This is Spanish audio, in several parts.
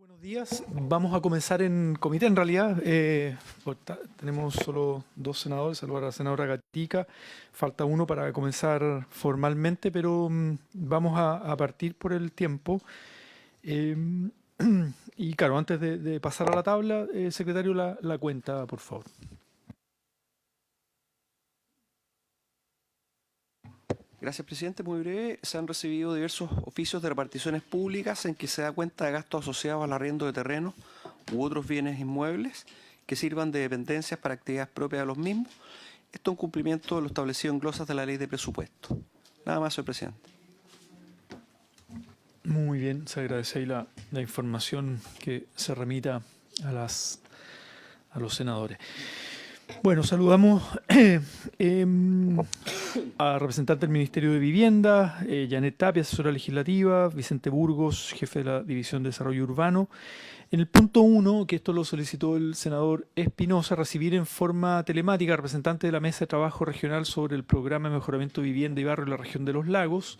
Buenos días. Vamos a comenzar en comité, en realidad. Tenemos solo dos senadores, saludar a la senadora Gatica. Falta uno para comenzar formalmente, pero vamos a partir por el tiempo. Em, y claro, antes de pasar a la tabla, secretario, la cuenta, por favor. Gracias, presidente. Muy breve. Se han recibido diversos oficios de reparticiones públicas en que se da cuenta de gastos asociados al arriendo de terrenos u otros bienes inmuebles que sirvan de dependencias para actividades propias de los mismos. Esto en cumplimiento de lo establecido en glosas de la ley de presupuesto. Nada más, señor presidente. Muy bien, se agradece ahí la información que se remita a los senadores. Bueno, saludamos a representante del Ministerio de Vivienda, Janet Tapia, asesora legislativa, Vicente Burgos, jefe de la División de Desarrollo Urbano. En el punto 1, que esto lo solicitó el senador Espinosa, recibir en forma telemática representante de la Mesa de Trabajo Regional sobre el Programa de Mejoramiento de Vivienda y Barrio en la región de los Lagos.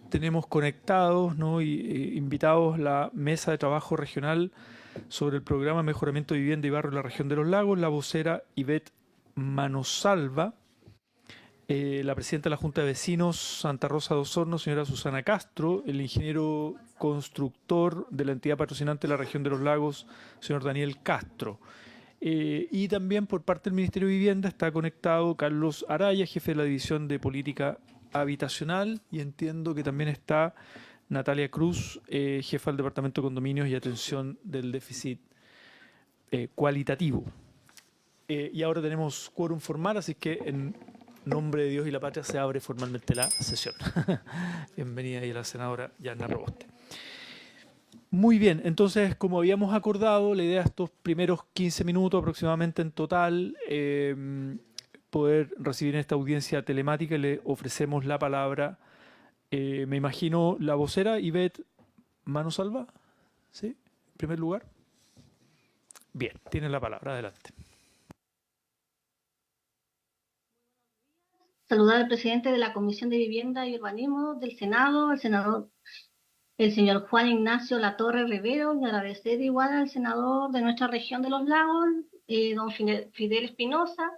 Tenemos conectados, ¿no? Invitados la Mesa de Trabajo Regional sobre el Programa de Mejoramiento de Vivienda y Barrio en la región de los Lagos, la vocera Ivette Manosalva, la presidenta de la Junta de Vecinos Santa Rosa de Osorno, señora Susana Castro, el ingeniero constructor de la entidad patrocinante de la región de los Lagos, señor Daniel Castro. Y también por parte del Ministerio de Vivienda está conectado Carlos Araya, jefe de la División de Política Habitacional, y entiendo que también está Natalia Cruz, jefa del Departamento de Condominios y Atención del Déficit Cualitativo. Y ahora tenemos quórum formal, así que en nombre de Dios y la patria se abre formalmente la sesión. Bienvenida ahí a la senadora Yana Roboste. Muy bien, entonces como habíamos acordado, la idea de estos primeros 15 minutos aproximadamente en total, poder recibir en esta audiencia telemática, le ofrecemos la palabra, me imagino, la vocera Ivette Manosalva, ¿sí? En primer lugar. Bien, tiene la palabra, adelante. Saludar al presidente de la Comisión de Vivienda y Urbanismo del Senado, el señor Juan Ignacio Latorre Rivero, y agradecer igual al senador de nuestra región de los Lagos, don Fidel Espinosa,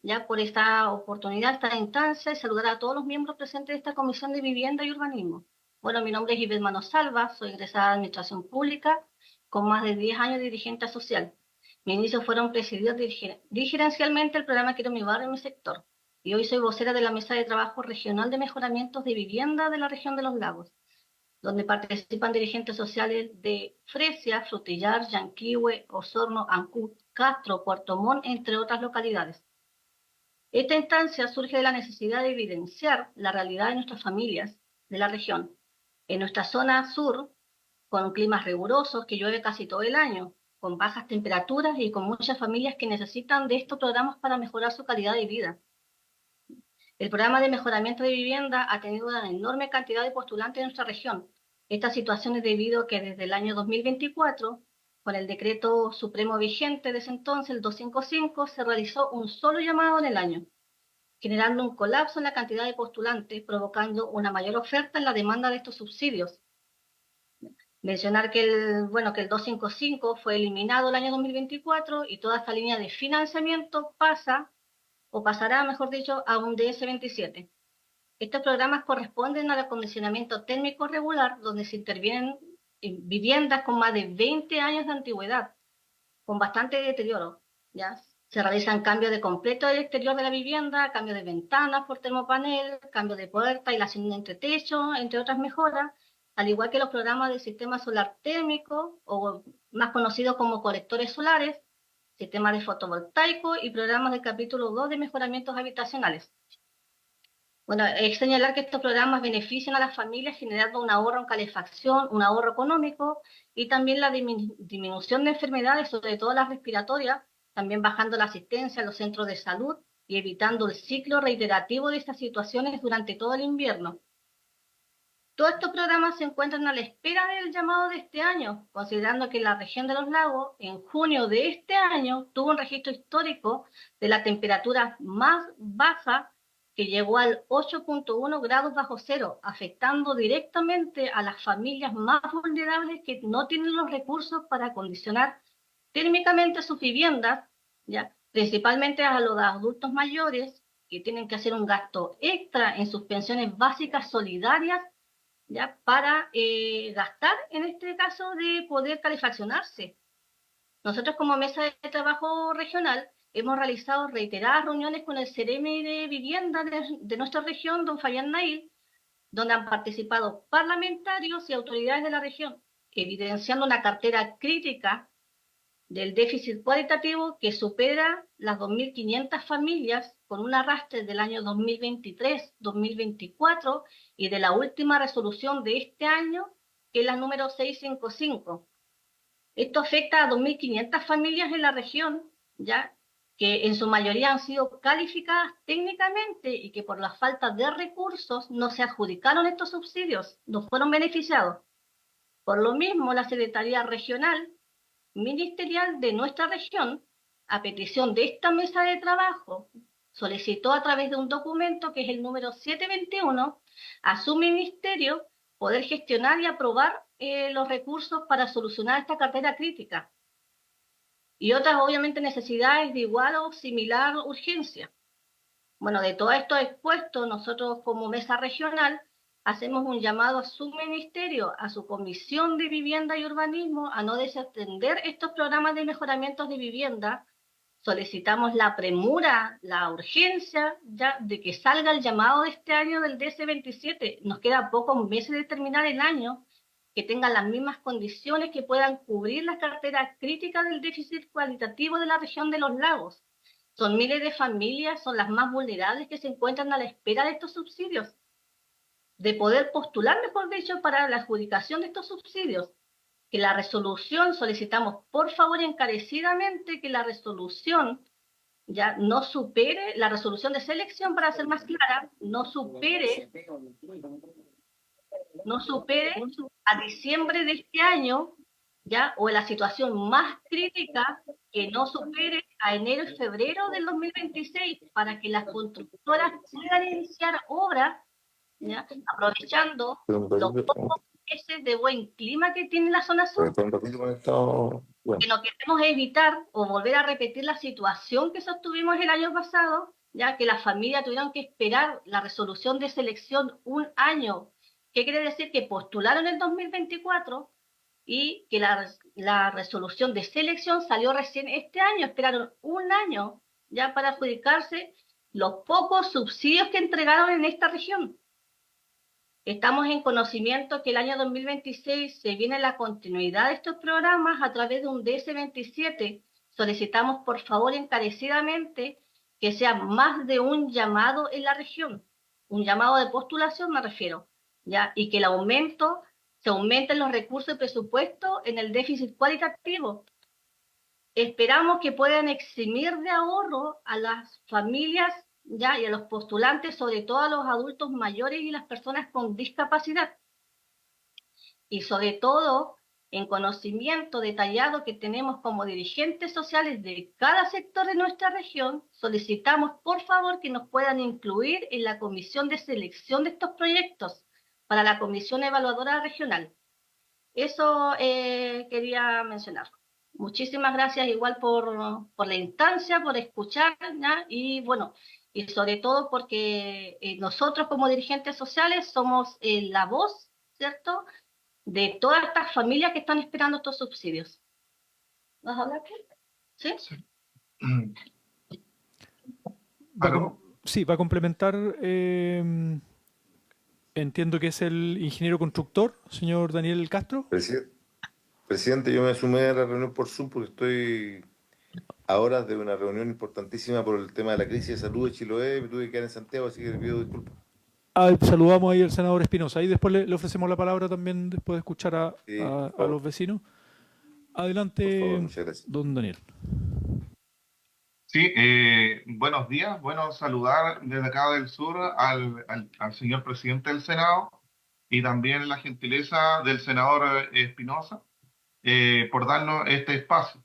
ya por esta oportunidad, esta instancia, y saludar a todos los miembros presentes de esta Comisión de Vivienda y Urbanismo. Bueno, mi nombre es Ivette Manosalva, soy egresada de Administración Pública, con más de 10 años de dirigente social. Mis inicios fueron presididos dirigencialmente el programa Quiero mi barrio, mi sector, y hoy soy vocera de la Mesa de Trabajo Regional de Mejoramientos de Vivienda de la región de los Lagos, donde participan dirigentes sociales de Fresia, Frutillar, Yanquihue, Osorno, Ancud, Castro, Puerto Montt, entre otras localidades. Esta instancia surge de la necesidad de evidenciar la realidad de nuestras familias de la región. En nuestra zona sur, con climas rigurosos, que llueve casi todo el año, con bajas temperaturas y con muchas familias que necesitan de estos programas para mejorar su calidad de vida. El programa de mejoramiento de vivienda ha tenido una enorme cantidad de postulantes en nuestra región. Esta situación es debido a que desde el año 2024, con el decreto supremo vigente de ese entonces, el 255, se realizó un solo llamado en el año, generando un colapso en la cantidad de postulantes, provocando una mayor oferta en la demanda de estos subsidios. Mencionar que el 255 fue eliminado el año 2024 y toda esta línea de financiamiento pasará, mejor dicho, a un DS27. Estos programas corresponden al acondicionamiento térmico regular, donde se intervienen en viviendas con más de 20 años de antigüedad, con bastante deterioro, ¿ya? Se realizan cambios de completo del exterior de la vivienda, cambio de ventanas por termopanel, cambio de puerta, aislación de entretecho, entre otras mejoras, al igual que los programas del sistema solar térmico, o más conocidos como colectores solares, sistemas de fotovoltaico y programas del capítulo 2 de mejoramientos habitacionales. Bueno, es señalar que estos programas benefician a las familias generando un ahorro en calefacción, un ahorro económico y también la disminución de enfermedades, sobre todo las respiratorias, también bajando la asistencia a los centros de salud y evitando el ciclo reiterativo de estas situaciones durante todo el invierno. Todos estos programas se encuentran a la espera del llamado de este año, considerando que la región de los lagos en junio de este año tuvo un registro histórico de la temperatura más baja que llegó al 8.1 grados bajo cero, afectando directamente a las familias más vulnerables que no tienen los recursos para acondicionar térmicamente sus viviendas, ¿ya? Principalmente a los adultos mayores que tienen que hacer un gasto extra en sus pensiones básicas solidarias, ¿ya? Para gastar, en este caso, de poder calefaccionarse. Nosotros como mesa de trabajo regional hemos realizado reiteradas reuniones con el CEREMI de vivienda de nuestra región, don Fabián Nail, donde han participado parlamentarios y autoridades de la región, evidenciando una cartera crítica del déficit cualitativo que supera las 2.500 familias con un arrastre del año 2023-2024 y de la última resolución de este año, que es la número 655. Esto afecta a 2.500 familias en la región, ya que en su mayoría han sido calificadas técnicamente y que por la falta de recursos no se adjudicaron estos subsidios, no fueron beneficiados. Por lo mismo, la Secretaría Regional Ministerial de nuestra región, a petición de esta mesa de trabajo, solicitó a través de un documento que es el número 721 a su ministerio poder gestionar y aprobar los recursos para solucionar esta cartera crítica y otras obviamente necesidades de igual o similar urgencia. Bueno, de todo esto expuesto, nosotros como mesa regional hacemos un llamado a su ministerio, a su Comisión de Vivienda y Urbanismo, a no desatender estos programas de mejoramientos de vivienda. Solicitamos la premura, la urgencia ya de que salga el llamado de este año del DS27. Nos queda pocos meses de terminar el año, que tengan las mismas condiciones que puedan cubrir las carteras críticas del déficit cualitativo de la región de los lagos. Son miles de familias, son las más vulnerables que se encuentran a la espera de estos subsidios, de poder postular, mejor dicho, para la adjudicación de estos subsidios. Que la resolución, solicitamos por favor encarecidamente que la resolución ya no supere, la resolución de selección, para ser más clara, no supere a diciembre de este año, ya, o la situación más crítica, que no supere a enero y febrero del 2026, para que las constructoras puedan iniciar obras, ¿ya? Aprovechando los pocos meses de buen clima que tiene la zona sur. Que no queremos evitar o volver a repetir la situación que sostuvimos el año pasado, ya que las familias tuvieron que esperar la resolución de selección un año. ¿Qué quiere decir? Que postularon en 2024 y que la resolución de selección salió recién este año. Esperaron un año ya para adjudicarse los pocos subsidios que entregaron en esta región. Estamos en conocimiento que el año 2026 se viene la continuidad de estos programas a través de un DS27. Solicitamos por favor encarecidamente que sea más de un llamado en la región, un llamado de postulación me refiero, ¿ya? Y que se aumenten los recursos de presupuesto en el déficit cualitativo. Esperamos que puedan eximir de ahorro a las familias, ya, y a los postulantes, sobre todo a los adultos mayores y las personas con discapacidad. Y sobre todo, en conocimiento detallado que tenemos como dirigentes sociales de cada sector de nuestra región, solicitamos por favor que nos puedan incluir en la comisión de selección de estos proyectos para la Comisión Evaluadora Regional. Eso quería mencionar. Muchísimas gracias igual por la instancia, por escuchar, ¿ya? Y bueno, y sobre todo porque nosotros como dirigentes sociales somos la voz, ¿cierto?, de todas estas familias que están esperando estos subsidios. ¿Vas a hablar? ¿Sí? Sí, va a complementar. Entiendo que es el ingeniero constructor, señor Daniel Castro. Presidente, yo me sumé a la reunión por Zoom porque estoy a horas de una reunión importantísima por el tema de la crisis de salud de Chiloé. Me tuve que quedar en Santiago, así que le pido disculpas. Saludamos ahí al senador Espinosa. Y después le ofrecemos la palabra también, después de escuchar a los vecinos. Adelante, Por favor, muchas gracias. don Daniel. Sí, buenos días. Bueno, saludar desde acá del sur al señor presidente del Senado y también la gentileza del senador Espinosa por darnos este espacio.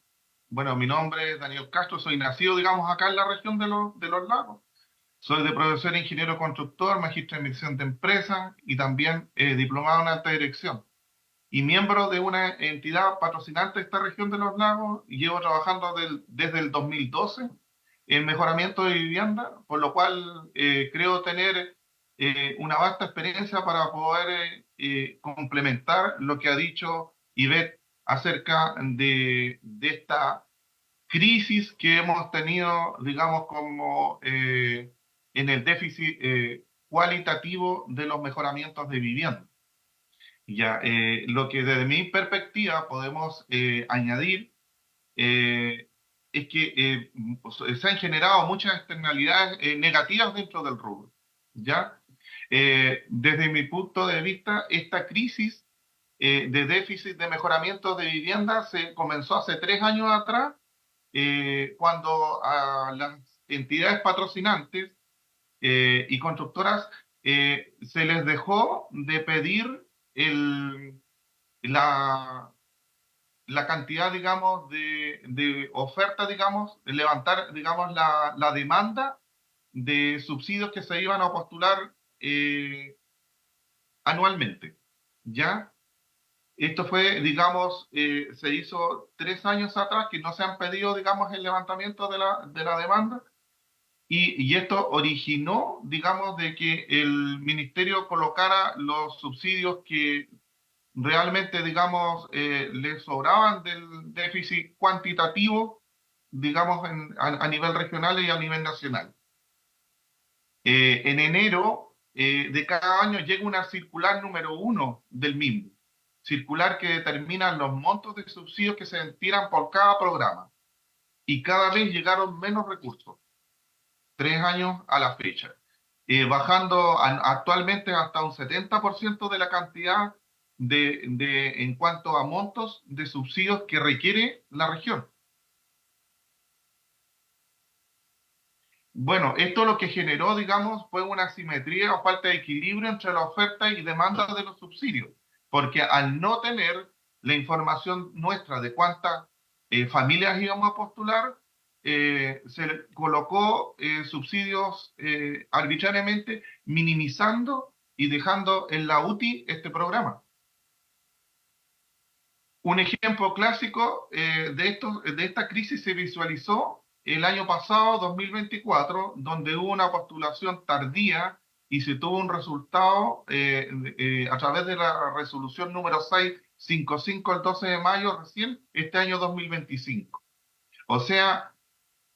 Bueno, mi nombre es Daniel Castro, soy nacido, digamos, acá en la región de los lagos. Soy de profesión ingeniero constructor, magíster en administración de empresas y también diplomado en alta dirección. Y miembro de una entidad patrocinante de esta región de los lagos. Llevo trabajando desde el 2012 en mejoramiento de vivienda, por lo cual creo tener una vasta experiencia para poder complementar lo que ha dicho Ivette acerca de esta crisis que hemos tenido, digamos, como en el déficit cualitativo de los mejoramientos de vivienda. Ya, lo que desde mi perspectiva podemos añadir es que se han generado muchas externalidades negativas dentro del rubro. ¿Ya? Desde mi punto de vista, esta crisis de déficit de mejoramiento de vivienda se comenzó hace 3 años atrás, cuando a las entidades patrocinantes y constructoras se les dejó de pedir el, la, la cantidad, digamos, de oferta, digamos, de levantar, digamos, la demanda de subsidios que se iban a postular anualmente. ¿Ya? Esto fue, digamos, se hizo 3 años atrás que no se han pedido, digamos, el levantamiento de la demanda. Y esto originó, digamos, de que el ministerio colocara los subsidios que realmente, digamos, le sobraban del déficit cuantitativo, digamos, a nivel regional y a nivel nacional. En enero de cada año llega una circular número 1 del mismo, circular que determina los montos de subsidios que se tiran por cada programa. Y cada vez llegaron menos recursos, 3 años a la fecha, bajando actualmente hasta un 70% de la cantidad en cuanto a montos de subsidios que requiere la región. Bueno, esto lo que generó, digamos, fue una asimetría o falta de equilibrio entre la oferta y demanda de los subsidios, porque al no tener la información nuestra de cuántas familias íbamos a postular, se le colocó subsidios arbitrariamente, minimizando y dejando en la UTI este programa. Un ejemplo clásico de esta crisis se visualizó el año pasado, 2024, donde hubo una postulación tardía y se tuvo un resultado a través de la resolución número 655 el 12 de mayo recién, este año 2025. O sea,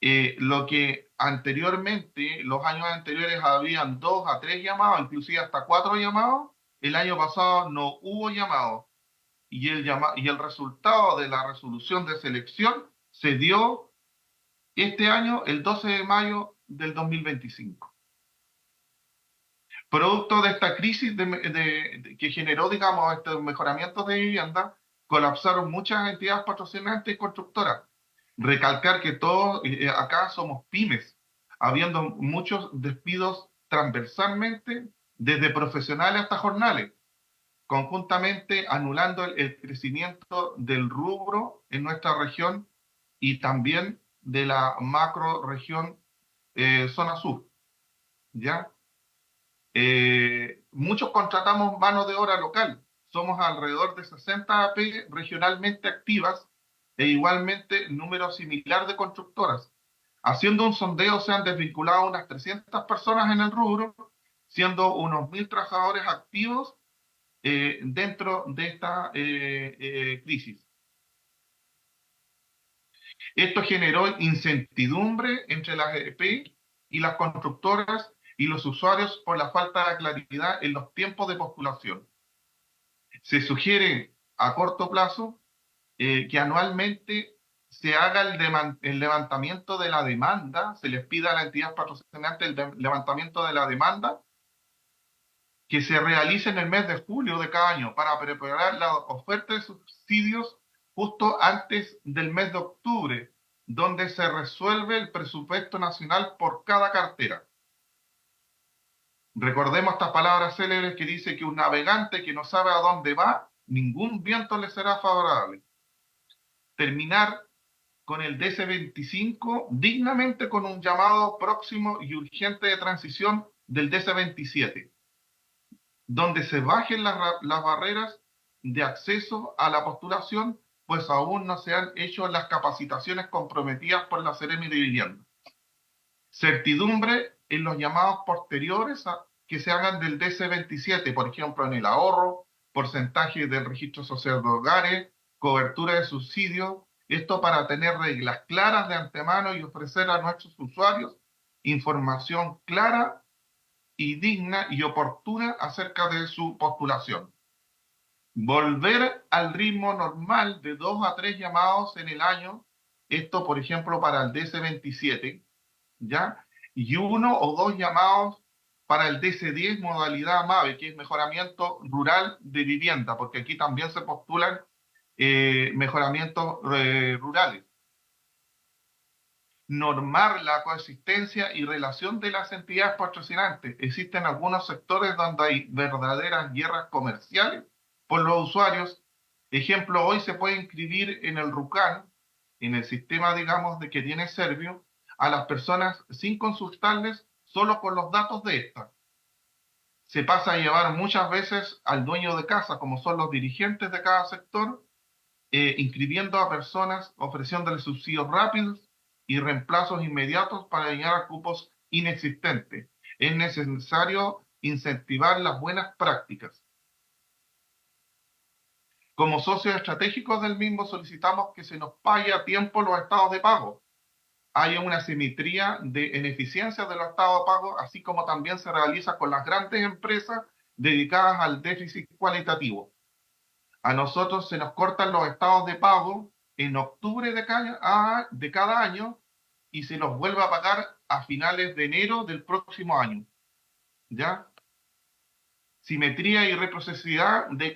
lo que anteriormente, los años anteriores habían 2 a 3 llamados, inclusive hasta 4 llamados, el año pasado no hubo llamados. Y el resultado de la resolución de selección se dio este año, el 12 de mayo del 2025. Producto de esta crisis que generó, digamos, estos mejoramientos de vivienda, colapsaron muchas entidades patrocinantes y constructoras. Recalcar que todos acá somos pymes, habiendo muchos despidos transversalmente, desde profesionales hasta jornales, conjuntamente anulando el crecimiento del rubro en nuestra región y también de la macro región zona sur. ¿Ya? Muchos contratamos mano de obra local. Somos alrededor de 60 AP regionalmente activas e igualmente número similar de constructoras. Haciendo un sondeo se han desvinculado unas 300 personas en el rubro, siendo unos 1.000 trabajadores activos dentro de esta crisis. Esto generó incertidumbre entre las EP y las constructoras y los usuarios por la falta de claridad en los tiempos de postulación. Se sugiere a corto plazo que anualmente se haga el levantamiento de la demanda, se les pida a la entidad patrocinante el levantamiento de la demanda que se realice en el mes de julio de cada año para preparar la oferta de subsidios justo antes del mes de octubre, donde se resuelve el presupuesto nacional por cada cartera. Recordemos estas palabras célebres que dice que un navegante que no sabe a dónde va, ningún viento le será favorable. Terminar con el DC-25 dignamente con un llamado próximo y urgente de transición del DC-27, donde se bajen las barreras de acceso a la postulación, pues aún no se han hecho las capacitaciones comprometidas por la Seremi de Vivienda. Certidumbre en los llamados posteriores que se hagan del DC-27, por ejemplo, en el ahorro, porcentaje del registro social de hogares, cobertura de subsidios, esto para tener reglas claras de antemano y ofrecer a nuestros usuarios información clara y digna y oportuna acerca de su postulación. Volver al ritmo normal de 2 a 3 llamados en el año, esto por ejemplo para el DC-27, ¿ya? Y 1 o 2 llamados para el DC-10 modalidad MAVE, que es mejoramiento rural de vivienda, porque aquí también se postulan mejoramientos rurales. Normar la coexistencia y relación de las entidades patrocinantes. Existen algunos sectores donde hay verdaderas guerras comerciales por los usuarios. Ejemplo, hoy se puede inscribir en el RUCAN, en el sistema, digamos, de que tiene Servio, a las personas sin consultarles, solo con los datos de estas. Se pasa a llevar muchas veces al dueño de casa, como son los dirigentes de cada sector, inscribiendo a personas, ofreciéndoles subsidios rápidos y reemplazos inmediatos para llegar a cupos inexistentes. Es necesario incentivar las buenas prácticas. Como socios estratégicos del mismo, solicitamos que se nos pague a tiempo los estados de pago. Hay una simetría en eficiencia de los estados de pago, así como también se realiza con las grandes empresas dedicadas al déficit cualitativo. A nosotros se nos cortan los estados de pago en octubre de cada año y se los vuelve a pagar a finales de enero del próximo año. ¿Ya? Simetría y reciprocidad de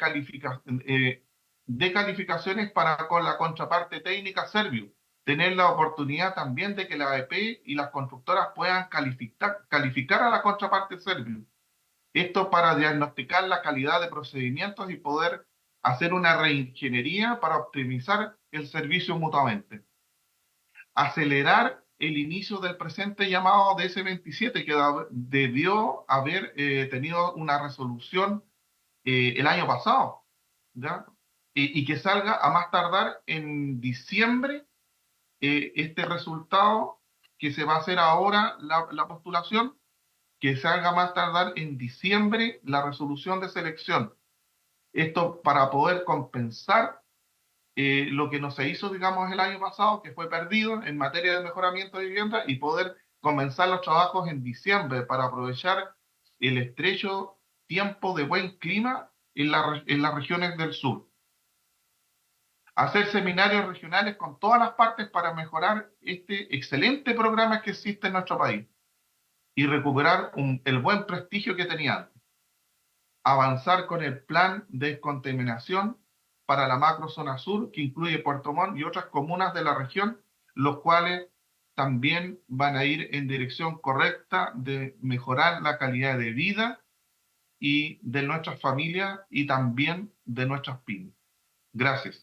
calificaciones para con la contraparte técnica Servio. Tener la oportunidad también de que la AEP y las constructoras puedan calificar a la contraparte Servio. Esto para diagnosticar la calidad de procedimientos y poder hacer una reingeniería para optimizar el servicio mutuamente. Acelerar el inicio del presente llamado DS27, que debió haber tenido una resolución el año pasado, ¿ya? Y que salga a más tardar en diciembre este resultado que se va a hacer ahora, la postulación, que salga más tardar en diciembre la resolución de selección. Esto para poder compensar lo que no se hizo, digamos, el año pasado, que fue perdido en materia de mejoramiento de vivienda, y poder comenzar los trabajos en diciembre para aprovechar el estrecho tiempo de buen clima en las regiones del sur. Hacer seminarios regionales con todas las partes para mejorar este excelente programa que existe en nuestro país y recuperar el buen prestigio que tenía antes. Avanzar con el plan de descontaminación para la macrozona sur, que incluye Puerto Montt y otras comunas de la región, los cuales también van a ir en dirección correcta de mejorar la calidad de vida y de nuestras familias y también de nuestras pymes. Gracias.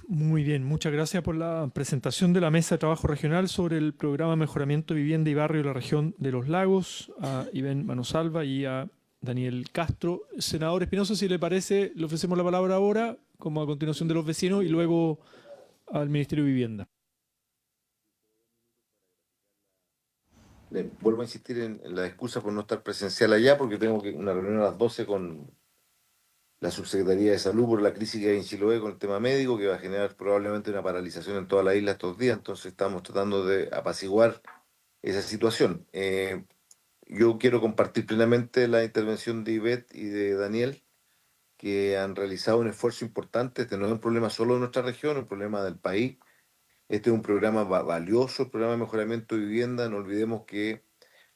Muy bien, muchas gracias por la presentación de la Mesa de Trabajo Regional sobre el programa de mejoramiento de vivienda y barrio de la región de los lagos, a Iván Manosalva y a Daniel Castro. Senador Espinosa, si le parece, le ofrecemos la palabra ahora, como a continuación de los vecinos, y luego al Ministerio de Vivienda. Vuelvo a insistir en la excusa por no estar presencial allá, porque tengo una reunión a las 12 con la Subsecretaría de Salud por la crisis que hay en Chiloé con el tema médico, que va a generar probablemente una paralización en toda la isla estos días. Entonces estamos tratando de apaciguar esa situación. Yo quiero compartir plenamente la intervención de Ivette y de Daniel, que han realizado un esfuerzo importante. Este no es un problema solo de nuestra región, es un problema del país. Este es un programa valioso, el programa de mejoramiento de vivienda. No olvidemos que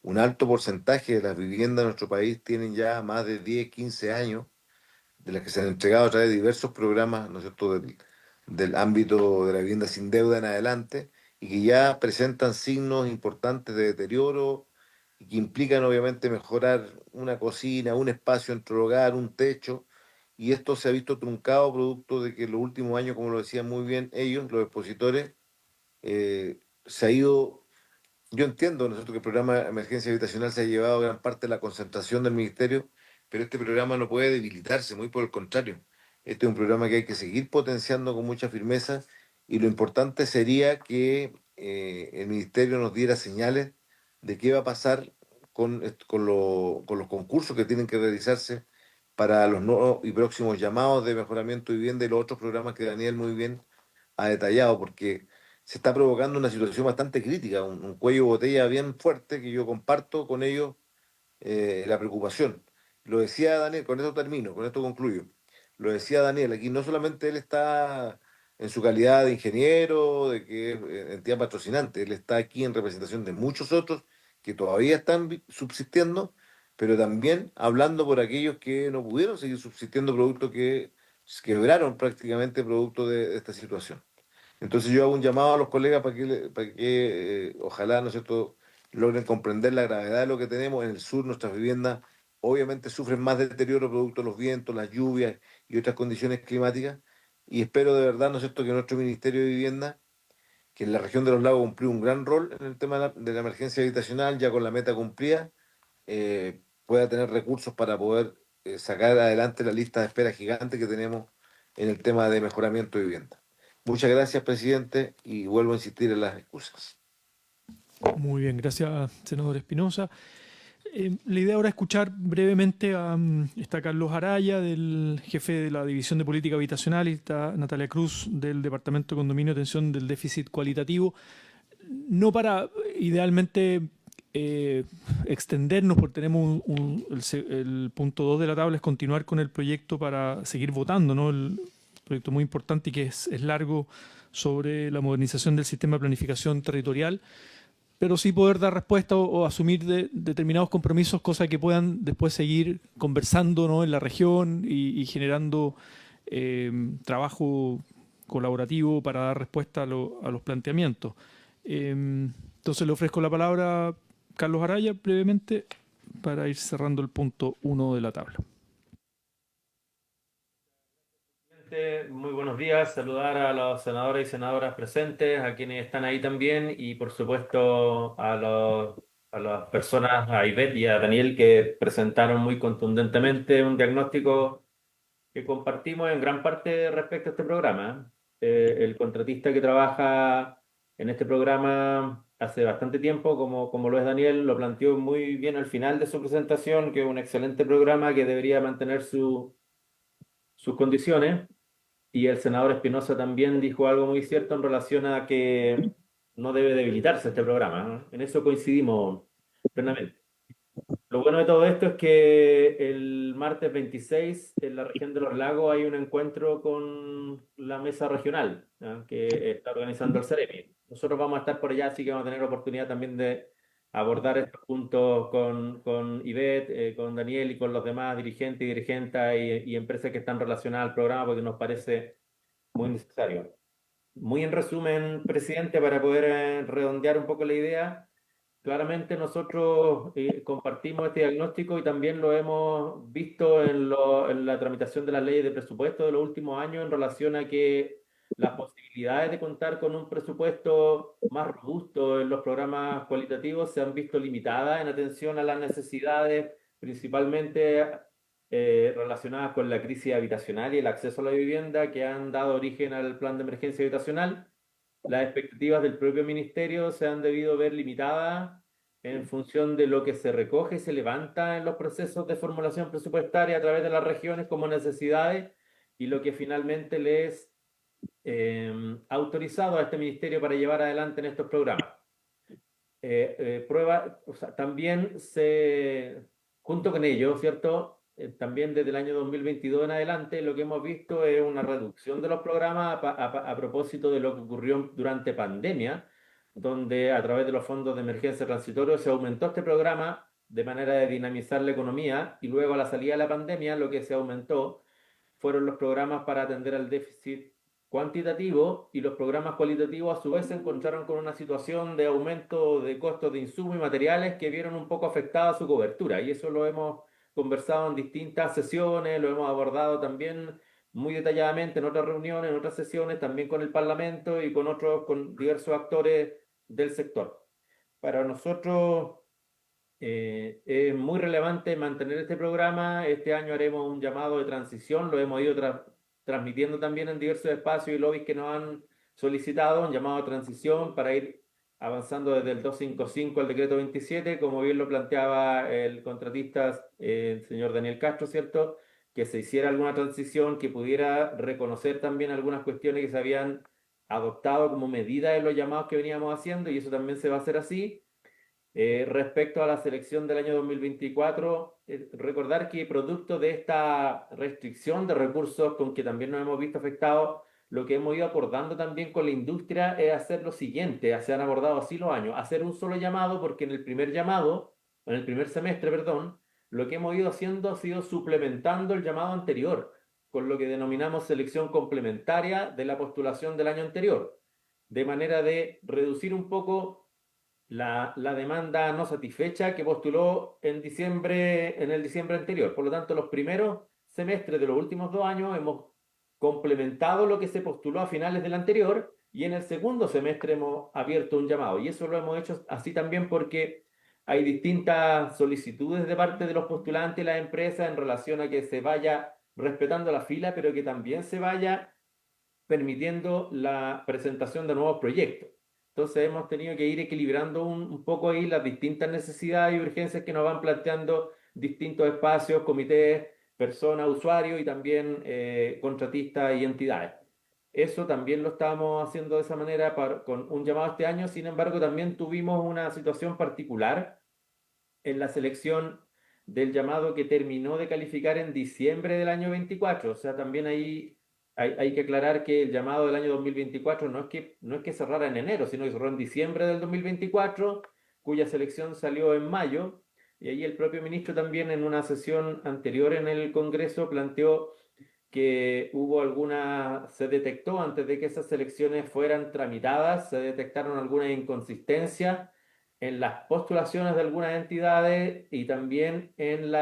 un alto porcentaje de las viviendas de nuestro país tienen ya más de 10, 15 años, de las que se han entregado a través de diversos programas, ¿no es cierto?, del ámbito de la vivienda sin deuda en adelante, y que ya presentan signos importantes de deterioro y que implican obviamente mejorar una cocina, un espacio entre el hogar, un techo, y esto se ha visto truncado producto de que en los últimos años, como lo decían muy bien ellos, los expositores, se ha ido. Yo entiendo, nosotros que el programa de emergencia habitacional se ha llevado gran parte de la concentración del ministerio, pero este programa no puede debilitarse, muy por el contrario. Este es un programa que hay que seguir potenciando con mucha firmeza y lo importante sería que el ministerio nos diera señales de qué va a pasar con los concursos que tienen que realizarse para los nuevos y próximos llamados de mejoramiento de vivienda y los otros programas que Daniel muy bien ha detallado, porque se está provocando una situación bastante crítica, un cuello de botella bien fuerte que yo comparto con ellos la preocupación. Lo decía Daniel, con esto termino, con esto concluyo. Lo decía Daniel, aquí no solamente él está en su calidad de ingeniero, de que es entidad patrocinante, él está aquí en representación de muchos otros que todavía están subsistiendo, pero también hablando por aquellos que no pudieron seguir subsistiendo, producto que quebraron prácticamente producto de esta situación. Entonces yo hago un llamado a los colegas para que ojalá, ¿no es cierto?, logren comprender la gravedad de lo que tenemos. En el sur nuestras viviendas obviamente sufren más deterioro producto de los vientos, las lluvias y otras condiciones climáticas. Y espero de verdad, ¿no es cierto?, que nuestro Ministerio de Vivienda, que en la región de los lagos cumplió un gran rol en el tema de la emergencia habitacional, ya con la meta cumplida, pueda tener recursos para poder sacar adelante la lista de espera gigante que tenemos en el tema de mejoramiento de vivienda. Muchas gracias, presidente, y vuelvo a insistir en las excusas. Muy bien, gracias, senador Espinosa. La idea ahora es escuchar brevemente a está Carlos Araya, del jefe de la División de Política Habitacional, y está Natalia Cruz, del Departamento de Condominio y Atención del Déficit Cualitativo. No para, idealmente, extendernos, porque tenemos el punto 2 de la tabla, es continuar con el proyecto para seguir votando, ¿no? El proyecto muy importante y que es largo, sobre la modernización del sistema de planificación territorial, pero sí poder dar respuesta o asumir determinados compromisos, cosas que puedan después seguir conversando, ¿no?, en la región y generando trabajo colaborativo para dar respuesta a los planteamientos. Entonces le ofrezco la palabra a Carlos Araya brevemente para ir cerrando el punto 1 de la tabla. Muy buenos días, saludar a los senadores y senadoras presentes, a quienes están ahí también y por supuesto a las personas, a Ivette y a Daniel, que presentaron muy contundentemente un diagnóstico que compartimos en gran parte respecto a este programa. El contratista que trabaja en este programa hace bastante tiempo, como lo es Daniel, lo planteó muy bien al final de su presentación, que es un excelente programa que debería mantener sus condiciones. Y el senador Espinosa también dijo algo muy cierto en relación a que no debe debilitarse este programa, ¿no? En eso coincidimos plenamente. Lo bueno de todo esto es que el martes 26 en la región de los lagos hay un encuentro con la mesa regional, ¿ya?, que está organizando el CEREMI. Nosotros vamos a estar por allá, así que vamos a tener oportunidad también de abordar estos puntos con Ivette, con Daniel y con los demás dirigentes y dirigentas y empresas que están relacionadas al programa, porque nos parece muy necesario. Muy en resumen, presidente, para poder redondear un poco la idea, claramente nosotros compartimos este diagnóstico y también lo hemos visto en la tramitación de las leyes de presupuesto de los últimos años en relación a que las posibilidades de contar con un presupuesto más robusto en los programas cualitativos se han visto limitadas en atención a las necesidades principalmente relacionadas con la crisis habitacional y el acceso a la vivienda que han dado origen al plan de emergencia habitacional. Las expectativas del propio ministerio se han debido ver limitadas en función de lo que se recoge y se levanta en los procesos de formulación presupuestaria a través de las regiones como necesidades y lo que finalmente le es autorizado a este ministerio para llevar adelante en estos programas. O sea, también junto con ello, ¿cierto? También desde el año 2022 en adelante lo que hemos visto es una reducción de los programas a propósito de lo que ocurrió durante pandemia, donde a través de los fondos de emergencia transitorios se aumentó este programa de manera de dinamizar la economía y luego a la salida de la pandemia lo que se aumentó fueron los programas para atender al déficit cuantitativo y los programas cualitativos a su vez se encontraron con una situación de aumento de costos de insumos y materiales que vieron un poco afectada su cobertura y eso lo hemos conversado en distintas sesiones, lo hemos abordado también muy detalladamente en otras reuniones, en otras sesiones, también con el Parlamento y con diversos actores del sector. Para nosotros es muy relevante mantener este programa. Este año haremos un llamado de transición, lo hemos ido transmitiendo también en diversos espacios y lobbies que nos han solicitado, un llamado de transición para ir avanzando desde el 255 al decreto 27, como bien lo planteaba el contratista, el señor Daniel Castro, ¿cierto? Que se hiciera alguna transición que pudiera reconocer también algunas cuestiones que se habían adoptado como medida de los llamados que veníamos haciendo, y eso también se va a hacer así. Respecto a la selección del año 2024, recordar que producto de esta restricción de recursos con que también nos hemos visto afectados, lo que hemos ido acordando también con la industria es hacer lo siguiente: se han abordado así los años, hacer un solo llamado, porque en el primer semestre, perdón, lo que hemos ido haciendo ha sido suplementando el llamado anterior, con lo que denominamos selección complementaria de la postulación del año anterior, de manera de reducir un poco la demanda no satisfecha que postuló en el diciembre anterior. Por lo tanto, los primeros semestres de los últimos 2 años hemos complementado lo que se postuló a finales del anterior, y en el segundo semestre hemos abierto un llamado. Y eso lo hemos hecho así también porque hay distintas solicitudes de parte de los postulantes y las empresas en relación a que se vaya respetando la fila, pero que también se vaya permitiendo la presentación de nuevos proyectos. Entonces hemos tenido que ir equilibrando un poco ahí las distintas necesidades y urgencias que nos van planteando distintos espacios, comités, personas, usuarios y también contratistas y entidades. Eso también lo estábamos haciendo de esa manera con un llamado este año. Sin embargo, también tuvimos una situación particular en la selección del llamado que terminó de calificar en diciembre del año 24. O sea, también ahí hay que aclarar que el llamado del año 2024 no es que cerrara en enero, sino que cerró en diciembre del 2024, cuya selección salió en mayo. Y ahí el propio ministro también, en una sesión anterior en el Congreso, planteó que se detectó antes de que esas selecciones fueran tramitadas, se detectaron algunas inconsistencias en las postulaciones de algunas entidades y también en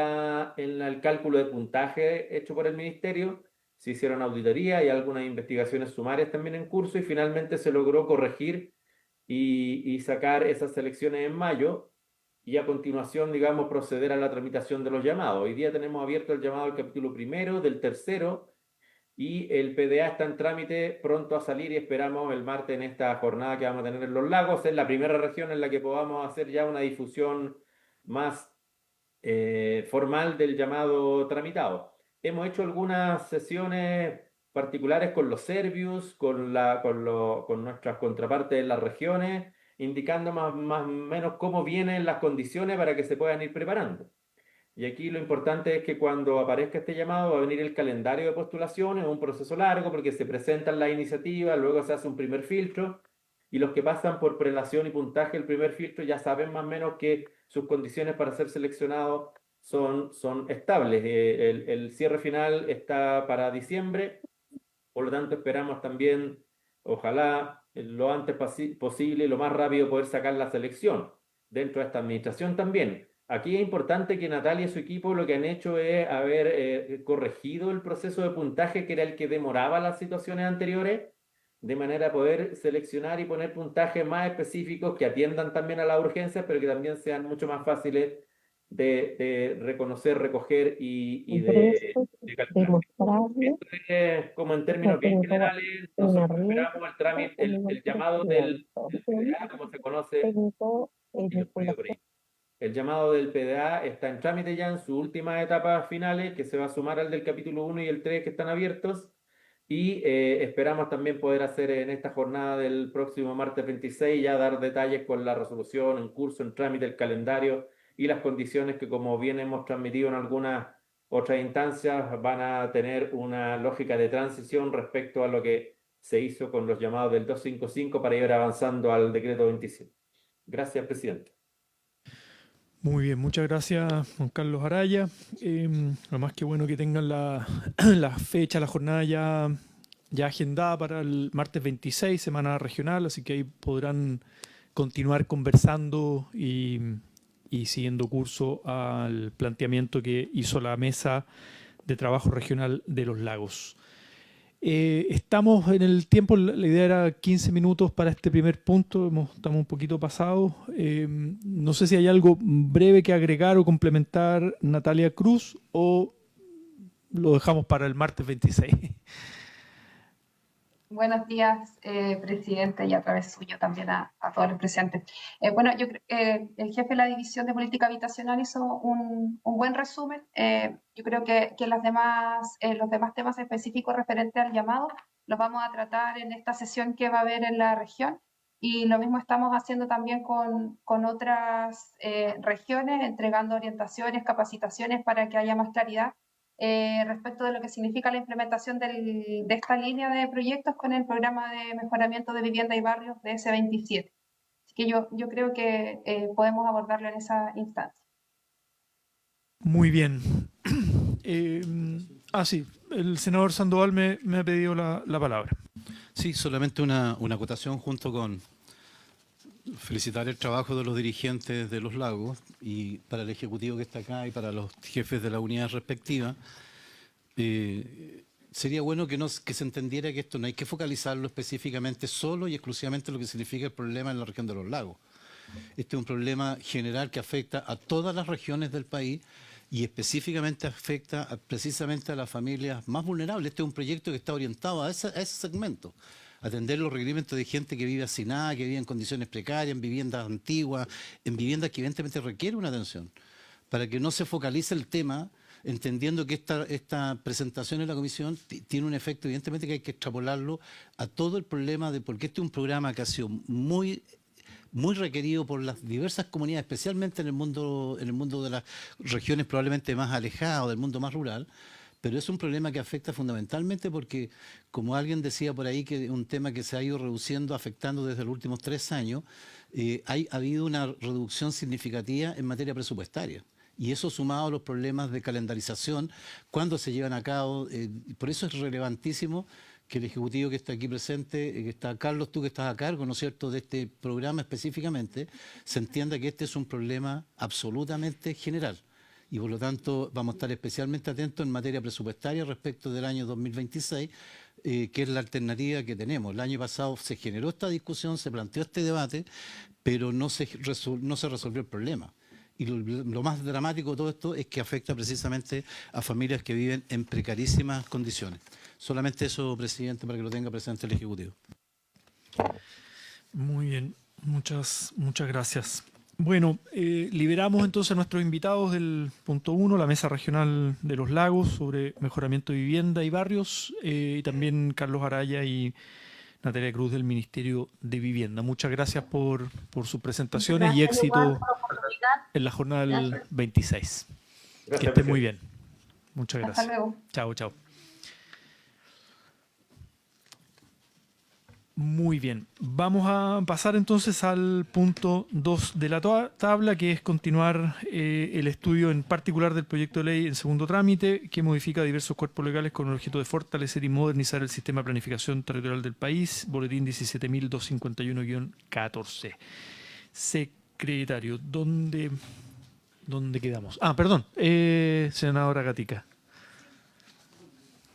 el cálculo de puntaje hecho por el ministerio. Se hicieron auditorías y algunas investigaciones sumarias también en curso, y finalmente se logró corregir y sacar esas selecciones en mayo, y a continuación, digamos, proceder a la tramitación de los llamados. Hoy día tenemos abierto el llamado del capítulo primero, del tercero, y el PDA está en trámite, pronto a salir, y esperamos el martes, en esta jornada que vamos a tener en Los Lagos, es la primera región en la que podamos hacer ya una difusión más formal del llamado tramitado. Hemos hecho algunas sesiones particulares con los Servius, con nuestras contrapartes en las regiones, indicando más o menos cómo vienen las condiciones para que se puedan ir preparando. Y aquí lo importante es que cuando aparezca este llamado va a venir el calendario de postulaciones, un proceso largo porque se presentan las iniciativas, luego se hace un primer filtro, y los que pasan por prelación y puntaje el primer filtro ya saben más o menos que sus condiciones para ser seleccionados son estables. El cierre final está para diciembre, por lo tanto esperamos también, ojalá lo antes posible, lo más rápido, poder sacar la selección dentro de esta administración también. Aquí es importante que Natalia y su equipo lo que han hecho es haber corregido el proceso de puntaje, que era el que demoraba las situaciones anteriores, de manera a poder seleccionar y poner puntajes más específicos que atiendan también a las urgencias, pero que también sean mucho más fáciles de reconocer, recoger y de calcular. Esto es como en términos bien generales. Nosotros esperamos el trámite, el llamado del PDA, como se conoce, y lo explico por ahí. El llamado del PDA está en trámite ya en sus últimas etapas finales, que se va a sumar al del capítulo 1 y el 3 que están abiertos, y esperamos también poder hacer en esta jornada del próximo martes 26 ya dar detalles con la resolución en curso, en trámite, el calendario y las condiciones que, como bien hemos transmitido en algunas otras instancias, van a tener una lógica de transición respecto a lo que se hizo con los llamados del 255 para ir avanzando al decreto 27. Gracias, presidente. Muy bien, muchas gracias, Juan Carlos Araya. Además, que bueno que tengan la fecha, la jornada ya agendada para el martes 26, semana regional, así que ahí podrán continuar conversando y y siguiendo curso al planteamiento que hizo la Mesa de Trabajo Regional de los Lagos. Estamos en el tiempo, la idea era 15 minutos para este primer punto, estamos un poquito pasados. No sé si hay algo breve que agregar o complementar, Natalia Cruz, o lo dejamos para el martes 26. Buenos días, presidente, y a través suyo también a todos los presentes. Bueno, yo creo que el jefe de la División de Política Habitacional hizo un buen resumen. Yo creo que los demás temas específicos referentes al llamado los vamos a tratar en esta sesión que va a haber en la región. Y lo mismo estamos haciendo también con otras regiones, entregando orientaciones, capacitaciones para que haya más claridad respecto de lo que significa la implementación de esta línea de proyectos con el programa de mejoramiento de vivienda y barrios de S27. Así que yo creo que podemos abordarlo en esa instancia. Muy bien. Sí, el senador Sandoval me ha pedido la palabra. Sí, solamente una acotación junto con felicitar el trabajo de los dirigentes de los lagos y para el Ejecutivo que está acá y para los jefes de la unidad respectiva. Sería bueno que se entendiera que esto no hay que focalizarlo específicamente solo y exclusivamente lo que significa el problema en la región de los lagos. Este es un problema general que afecta a todas las regiones del país y específicamente afecta precisamente a las familias más vulnerables. Este es un proyecto que está orientado a ese segmento. Atender los requerimientos de gente que vive hacinada, que vive en condiciones precarias, en viviendas antiguas, en viviendas que evidentemente requieren una atención, para que no se focalice el tema, entendiendo que esta presentación en la comisión tiene un efecto evidentemente que hay que extrapolarlo a todo el problema de porque este es un programa que ha sido muy requerido por las diversas comunidades, especialmente en el mundo de las regiones probablemente más alejadas o del mundo más rural. Pero es un problema que afecta fundamentalmente porque, como alguien decía por ahí, que es un tema que se ha ido reduciendo, afectando desde los últimos 3 años, ha habido una reducción significativa en materia presupuestaria. Y eso sumado a los problemas de calendarización, cuando se llevan a cabo, por eso es relevantísimo que el Ejecutivo que está aquí presente, que está Carlos, tú que estás a cargo, ¿no es cierto?, de este programa específicamente, se entienda que este es un problema absolutamente general. Y por lo tanto vamos a estar especialmente atentos en materia presupuestaria respecto del año 2026, que es la alternativa que tenemos. El año pasado se generó esta discusión, se planteó este debate, pero no se resolvió el problema. Y lo más dramático de todo esto es que afecta precisamente a familias que viven en precarísimas condiciones. Solamente eso, presidente, para que lo tenga presente el Ejecutivo. Muy bien, muchas gracias. Bueno, liberamos entonces a nuestros invitados del punto 1, la Mesa Regional de los Lagos sobre mejoramiento de vivienda y barrios, y también Carlos Araya y Natalia Cruz del Ministerio de Vivienda. Muchas gracias por sus presentaciones y éxito en la jornada del 26. Que esté muy bien. Muchas gracias. Hasta luego. Chao, chao. Muy bien, vamos a pasar entonces al punto 2 de la tabla, que es continuar el estudio en particular del proyecto de ley en segundo trámite, que modifica diversos cuerpos legales con el objeto de fortalecer y modernizar el sistema de planificación territorial del país, boletín 17.251-14. Secretario, ¿dónde quedamos? Perdón, senadora Gatica.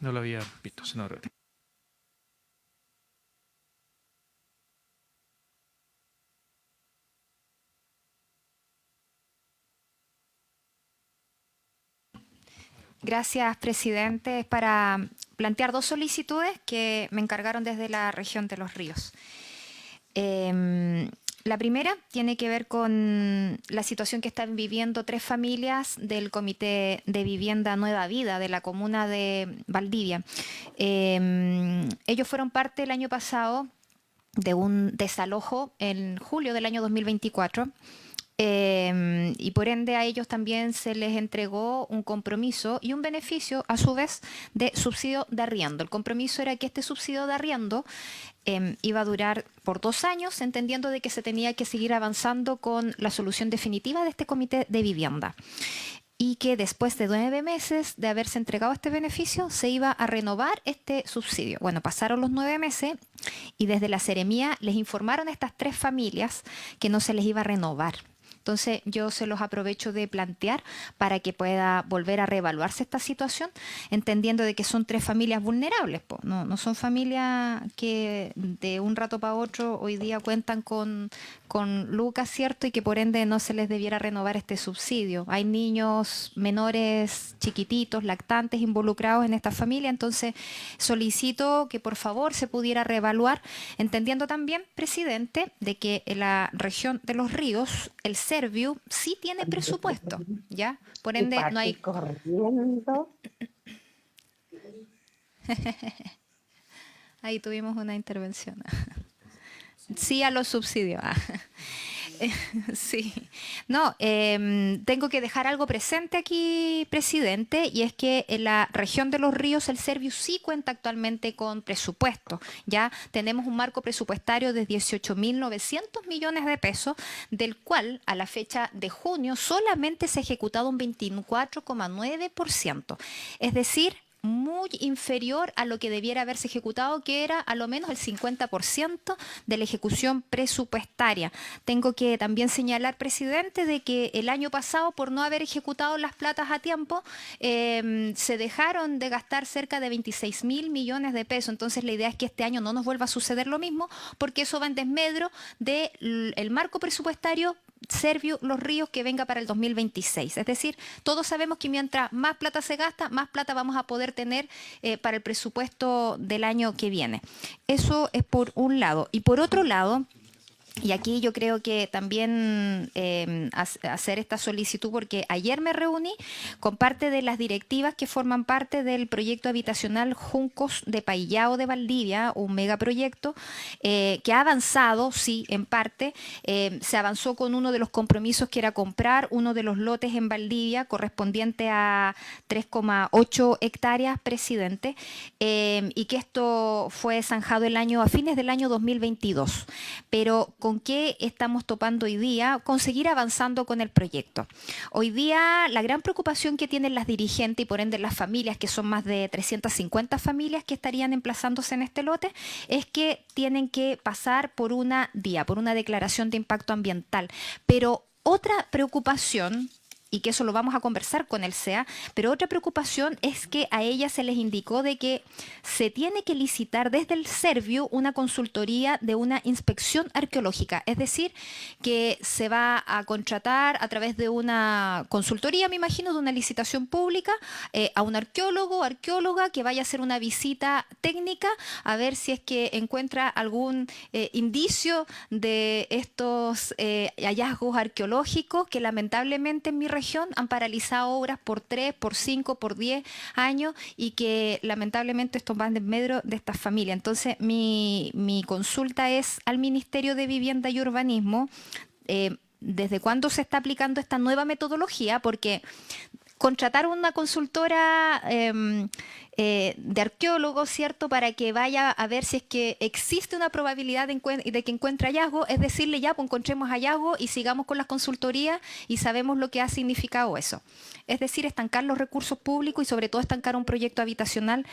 No lo había visto, senadora Gatica. Gracias, presidente. Es para plantear 2 solicitudes que me encargaron desde la región de Los Ríos. La primera tiene que ver con la situación que están viviendo 3 familias del Comité de Vivienda Nueva Vida de la comuna de Valdivia. Ellos fueron parte el año pasado de un desalojo en julio del año 2024. Y por ende a ellos también se les entregó un compromiso y un beneficio a su vez de subsidio de arriendo. El compromiso era que este subsidio de arriendo iba a durar por 2 años, entendiendo de que se tenía que seguir avanzando con la solución definitiva de este comité de vivienda y que después de 9 meses de haberse entregado este beneficio se iba a renovar este subsidio. Bueno, pasaron los 9 meses y desde la Seremía les informaron a estas 3 familias que no se les iba a renovar, Entonces yo se los aprovecho de plantear para que pueda volver a reevaluarse esta situación, entendiendo de que son 3 familias vulnerables, po. No son familias que de un rato para otro hoy día cuentan con lucas, ¿cierto? Y que por ende no se les debiera renovar este subsidio. Hay niños menores chiquititos, lactantes involucrados en esta familia, entonces solicito que por favor se pudiera reevaluar, entendiendo también, presidente, de que en la región de Los Ríos el Serviu sí tiene presupuesto, ¿ya? Por ende no hay... corriendo. Ahí tuvimos una intervención. Sí a los subsidios. Sí. No, tengo que dejar algo presente aquí, presidente, y es que en la región de Los Ríos el Serviu sí cuenta actualmente con presupuesto. Ya tenemos un marco presupuestario de 18.900 millones de pesos, del cual a la fecha de junio solamente se ha ejecutado un 24,9%. Es decir, muy inferior a lo que debiera haberse ejecutado, que era a lo menos el 50% de la ejecución presupuestaria. Tengo que también señalar, presidente, de que el año pasado, por no haber ejecutado las platas a tiempo, se dejaron de gastar cerca de 26.000 millones de pesos. Entonces la idea es que este año no nos vuelva a suceder lo mismo, porque eso va en desmedro del marco presupuestario Serviu Los Ríos que venga para el 2026. Es decir, todos sabemos que mientras más plata se gasta, más plata vamos a poder tener para el presupuesto del año que viene. Eso es por un lado. Y por otro lado, y aquí yo creo que también hacer esta solicitud, porque ayer me reuní con parte de las directivas que forman parte del proyecto habitacional Juncos de Paillao de Valdivia, un megaproyecto que ha avanzado, sí, en parte. Se avanzó con uno de los compromisos que era comprar uno de los lotes en Valdivia correspondiente a 3,8 hectáreas, presidente, y que esto fue zanjado a fines del año 2022. Pero ¿con qué estamos topando hoy día? Conseguir avanzando con el proyecto. Hoy día la gran preocupación que tienen las dirigentes y por ende las familias, que son más de 350 familias que estarían emplazándose en este lote, es que tienen que pasar por una DIA, por una declaración de impacto ambiental. Pero otra preocupación, y que eso lo vamos a conversar con el SEA, pero otra preocupación es que a ella se les indicó de que se tiene que licitar desde el Serviu una consultoría de una inspección arqueológica, es decir, que se va a contratar a través de una consultoría, me imagino, de una licitación pública, a un arqueólogo o arqueóloga que vaya a hacer una visita técnica a ver si es que encuentra algún indicio de estos hallazgos arqueológicos que lamentablemente en mi región han paralizado obras por 3, por 5, por 10 años y que lamentablemente esto va en desmedro de estas familias. Entonces mi consulta es al Ministerio de Vivienda y Urbanismo, ¿desde cuándo se está aplicando esta nueva metodología? Porque contratar una consultora de arqueólogos, ¿cierto?, para que vaya a ver si es que existe una probabilidad de que encuentre hallazgo, es decirle ya, pues encontremos hallazgo y sigamos con las consultorías y sabemos lo que ha significado eso. Es decir, estancar los recursos públicos y sobre todo estancar un proyecto habitacional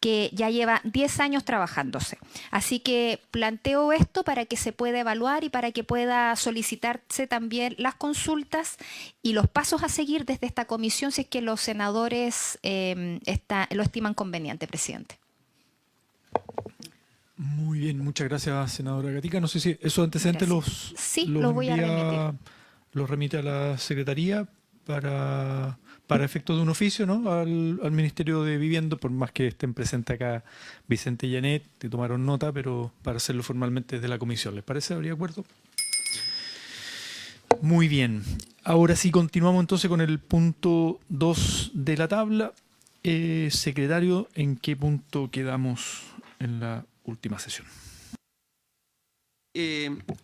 que ya lleva 10 años trabajándose. Así que planteo esto para que se pueda evaluar y para que pueda solicitarse también las consultas y los pasos a seguir desde esta comisión si es que los senadores lo estiman conveniente, presidente. Muy bien, muchas gracias, senadora Gatica. No sé si esos antecedentes los voy a remitir. Los remite a la Secretaría para efectos de un oficio, ¿no?, al Ministerio de Vivienda, por más que estén presentes acá Vicente y Janet, que tomaron nota, pero para hacerlo formalmente desde la comisión. ¿Les parece? ¿Habría acuerdo? Muy bien. Ahora sí continuamos entonces con el punto 2 de la tabla. Secretario, ¿en qué punto quedamos en la última sesión?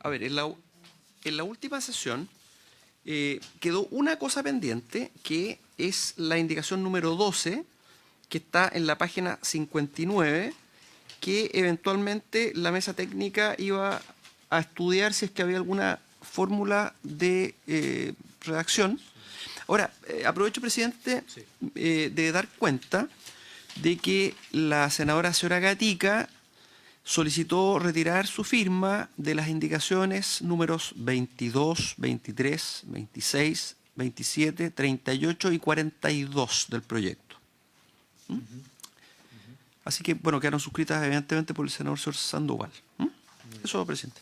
A ver, en la última sesión quedó una cosa pendiente, que es la indicación número 12, que está en la página 59, que eventualmente la mesa técnica iba a estudiar si es que había alguna fórmula de redacción. Ahora, aprovecho, presidente, de dar cuenta de que la senadora señora Gatica solicitó retirar su firma de las indicaciones números 22, 23, 26, 27, 38 y 42 del proyecto. Así que, bueno, quedaron suscritas evidentemente por el senador señor Sandoval. Eso, presidente.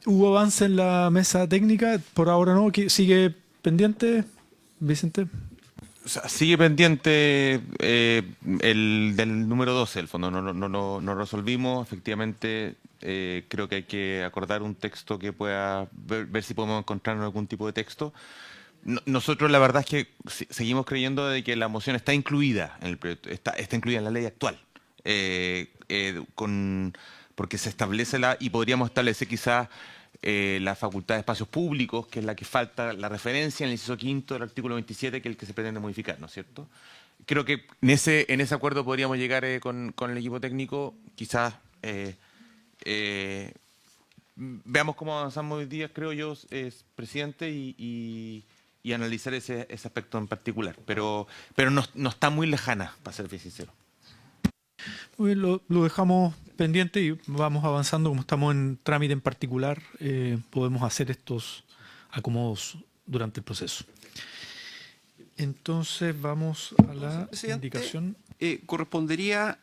¿Hubo avance en la mesa técnica? Por ahora no. ¿Sigue pendiente, Vicente? O sea, sigue pendiente el del número 12, el fondo. No resolvimos. Efectivamente, creo que hay que acordar un texto que pueda ver si podemos encontrar algún tipo de texto. Nosotros la verdad es que seguimos creyendo de que la moción está incluida en el proyecto, está incluida en la ley actual, porque se establece y podríamos establecer quizás la facultad de espacios públicos, que es la que falta, la referencia en el inciso quinto del artículo 27, que es el que se pretende modificar, ¿no es cierto? Creo que en ese acuerdo podríamos llegar con el equipo técnico, quizás veamos cómo avanzamos hoy día, creo yo, presidente, y analizar ese aspecto en particular, pero no está muy lejana, para ser bien sincero. Muy bien, lo dejamos pendiente y vamos avanzando. Como estamos en trámite en particular, podemos hacer estos acomodos durante el proceso. Entonces vamos a la indicación. Correspondería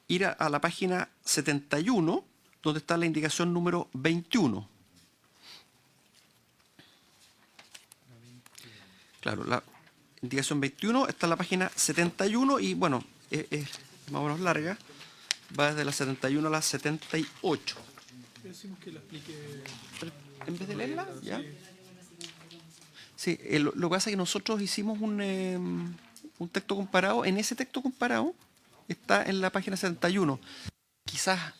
ir a la página 71, donde está la indicación número 21. Claro, la indicación 21 está en la página 71 y, bueno, es más o menos larga. Va desde la 71 a la 78. Decimos que la explique. ¿En vez de leerla? ¿Ya? Sí, lo que pasa es que nosotros hicimos un texto comparado. En ese texto comparado está en la página 71. Quizás,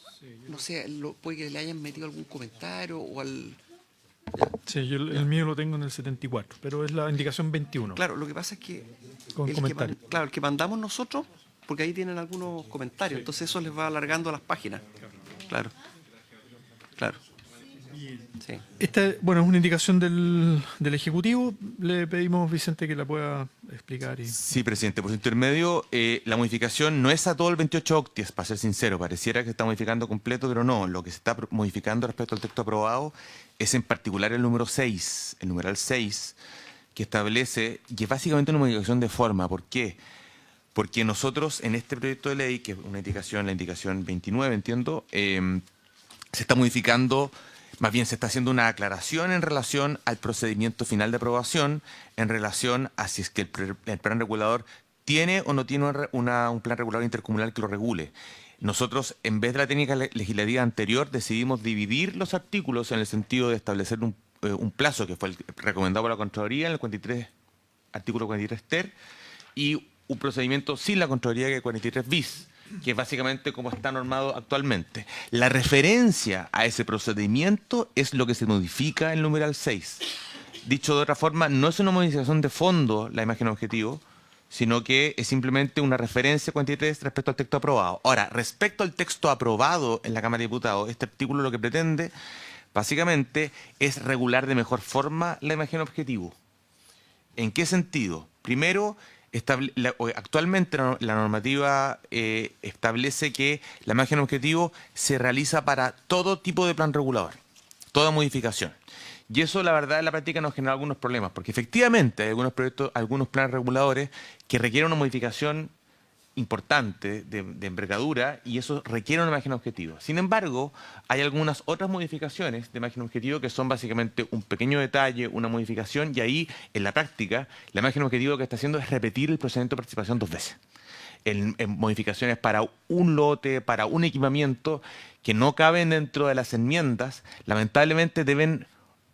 no sé, puede que le hayan metido algún comentario o al... Sí, yo el mío lo tengo en el 74, pero es la indicación 21. Claro, lo que pasa es que... Con comentarios. Claro, el que mandamos nosotros, porque ahí tienen algunos comentarios, entonces eso les va alargando las páginas. Claro. Sí. Esta, bueno, es una indicación del Ejecutivo. Le pedimos, Vicente, que la pueda explicar. Sí, presidente. Por su intermedio, la modificación no es a todo el 28 octies, para ser sincero. Pareciera que se está modificando completo, pero no. Lo que se está modificando respecto al texto aprobado es en particular el número 6, el numeral 6, que establece, y es básicamente una modificación de forma. ¿Por qué? Porque nosotros en este proyecto de ley, que es una indicación, la indicación 29, entiendo, se está modificando... Más bien se está haciendo una aclaración en relación al procedimiento final de aprobación, en relación a si es que el plan regulador tiene o no tiene un plan regulador intercomunal que lo regule. Nosotros, en vez de la técnica legislativa anterior, decidimos dividir los artículos en el sentido de establecer un plazo que fue el recomendado por la Contraloría en el artículo 43 ter, y un procedimiento sin la Contraloría, que es 43 bis. Que es básicamente como está normado actualmente. La referencia a ese procedimiento es lo que se modifica en el numeral 6. Dicho de otra forma, no es una modificación de fondo la imagen objetivo, sino que es simplemente una referencia 43 respecto al texto aprobado. Ahora, respecto al texto aprobado en la Cámara de Diputados, este artículo lo que pretende, básicamente, es regular de mejor forma la imagen objetivo. ¿En qué sentido? Primero, actualmente la normativa establece que la imagen objetivo se realiza para todo tipo de plan regulador, toda modificación. Y eso, la verdad, en la práctica nos genera algunos problemas, porque efectivamente hay algunos planes reguladores que requieren una modificación importante de envergadura, y eso requiere una imagen objetiva. Sin embargo, hay algunas otras modificaciones de imagen objetivo que son básicamente un pequeño detalle, una modificación, y ahí, en la práctica, la imagen objetivo que está haciendo es repetir el procedimiento de participación 2 veces. En modificaciones para un lote, para un equipamiento, que no caben dentro de las enmiendas, lamentablemente deben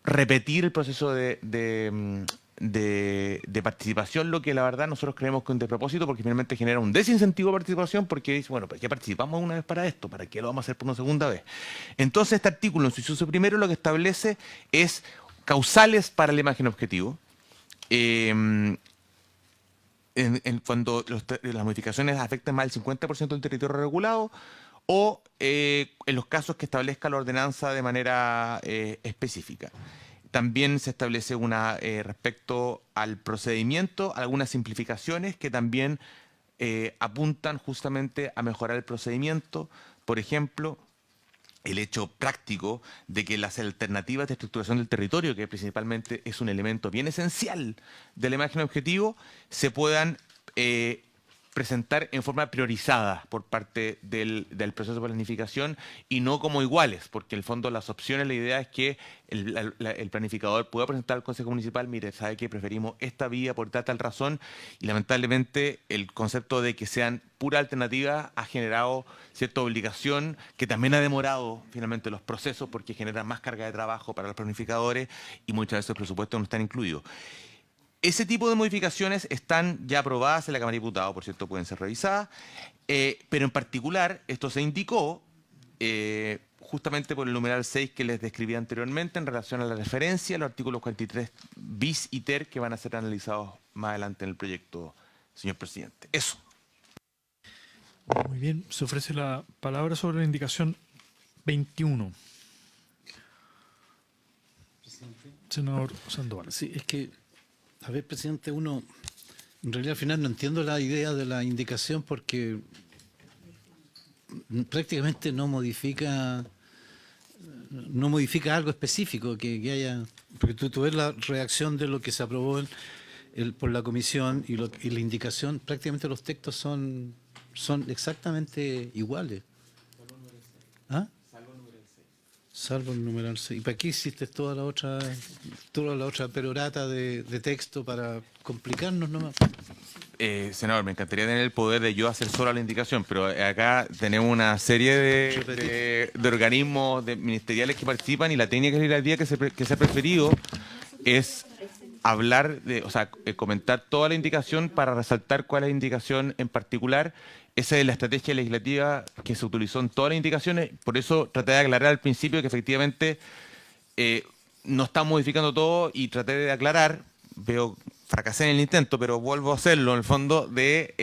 repetir el proceso de participación, lo que la verdad nosotros creemos que es un despropósito, porque finalmente genera un desincentivo de participación, porque dice, bueno, ¿para qué participamos una vez para esto? ¿Para qué lo vamos a hacer por una segunda vez? Entonces este artículo en su inciso primero lo que establece es causales para la imagen objetivo, cuando las modificaciones afecten más del 50% del territorio regulado, o en los casos que establezca la ordenanza de manera específica. También se establece respecto al procedimiento, algunas simplificaciones que también apuntan justamente a mejorar el procedimiento. Por ejemplo, el hecho práctico de que las alternativas de estructuración del territorio, que principalmente es un elemento bien esencial de la imagen objetivo, se puedan presentar en forma priorizada por parte del proceso de planificación y no como iguales, porque en el fondo las opciones, la idea es que el planificador pueda presentar al Consejo Municipal, mire, sabe que preferimos esta vía por tal razón, y lamentablemente el concepto de que sean pura alternativa ha generado cierta obligación que también ha demorado finalmente los procesos porque genera más carga de trabajo para los planificadores y muchas veces los presupuestos no están incluidos. Ese tipo de modificaciones están ya aprobadas en la Cámara de Diputados, por cierto, pueden ser revisadas, pero en particular esto se indicó justamente por el numeral 6 que les describí anteriormente en relación a la referencia a los artículos 43 bis y ter que van a ser analizados más adelante en el proyecto, señor presidente. Eso. Muy bien, se ofrece la palabra sobre la indicación 21. Senador Sandoval. Sí, es que, a ver, presidente, uno, en realidad al final no entiendo la idea de la indicación porque prácticamente no modifica algo específico que haya, porque tú ves la reacción de lo que se aprobó por la comisión y la indicación, prácticamente los textos son exactamente iguales. ¿Ah? Salvo el numeral 6. ¿Y para qué hiciste toda la otra perorata de texto para complicarnos nomás? Senador, me encantaría tener el poder de yo hacer sola la indicación, pero acá tenemos una serie de organismos ministeriales que participan y la técnica legislativa que se ha preferido es hablar, comentar toda la indicación para resaltar cuál es la indicación en particular. Esa es la estrategia legislativa que se utilizó en todas las indicaciones. Por eso traté de aclarar al principio que efectivamente no está modificando todo y traté de aclarar, fracasé en el intento, pero vuelvo a hacerlo en el fondo, de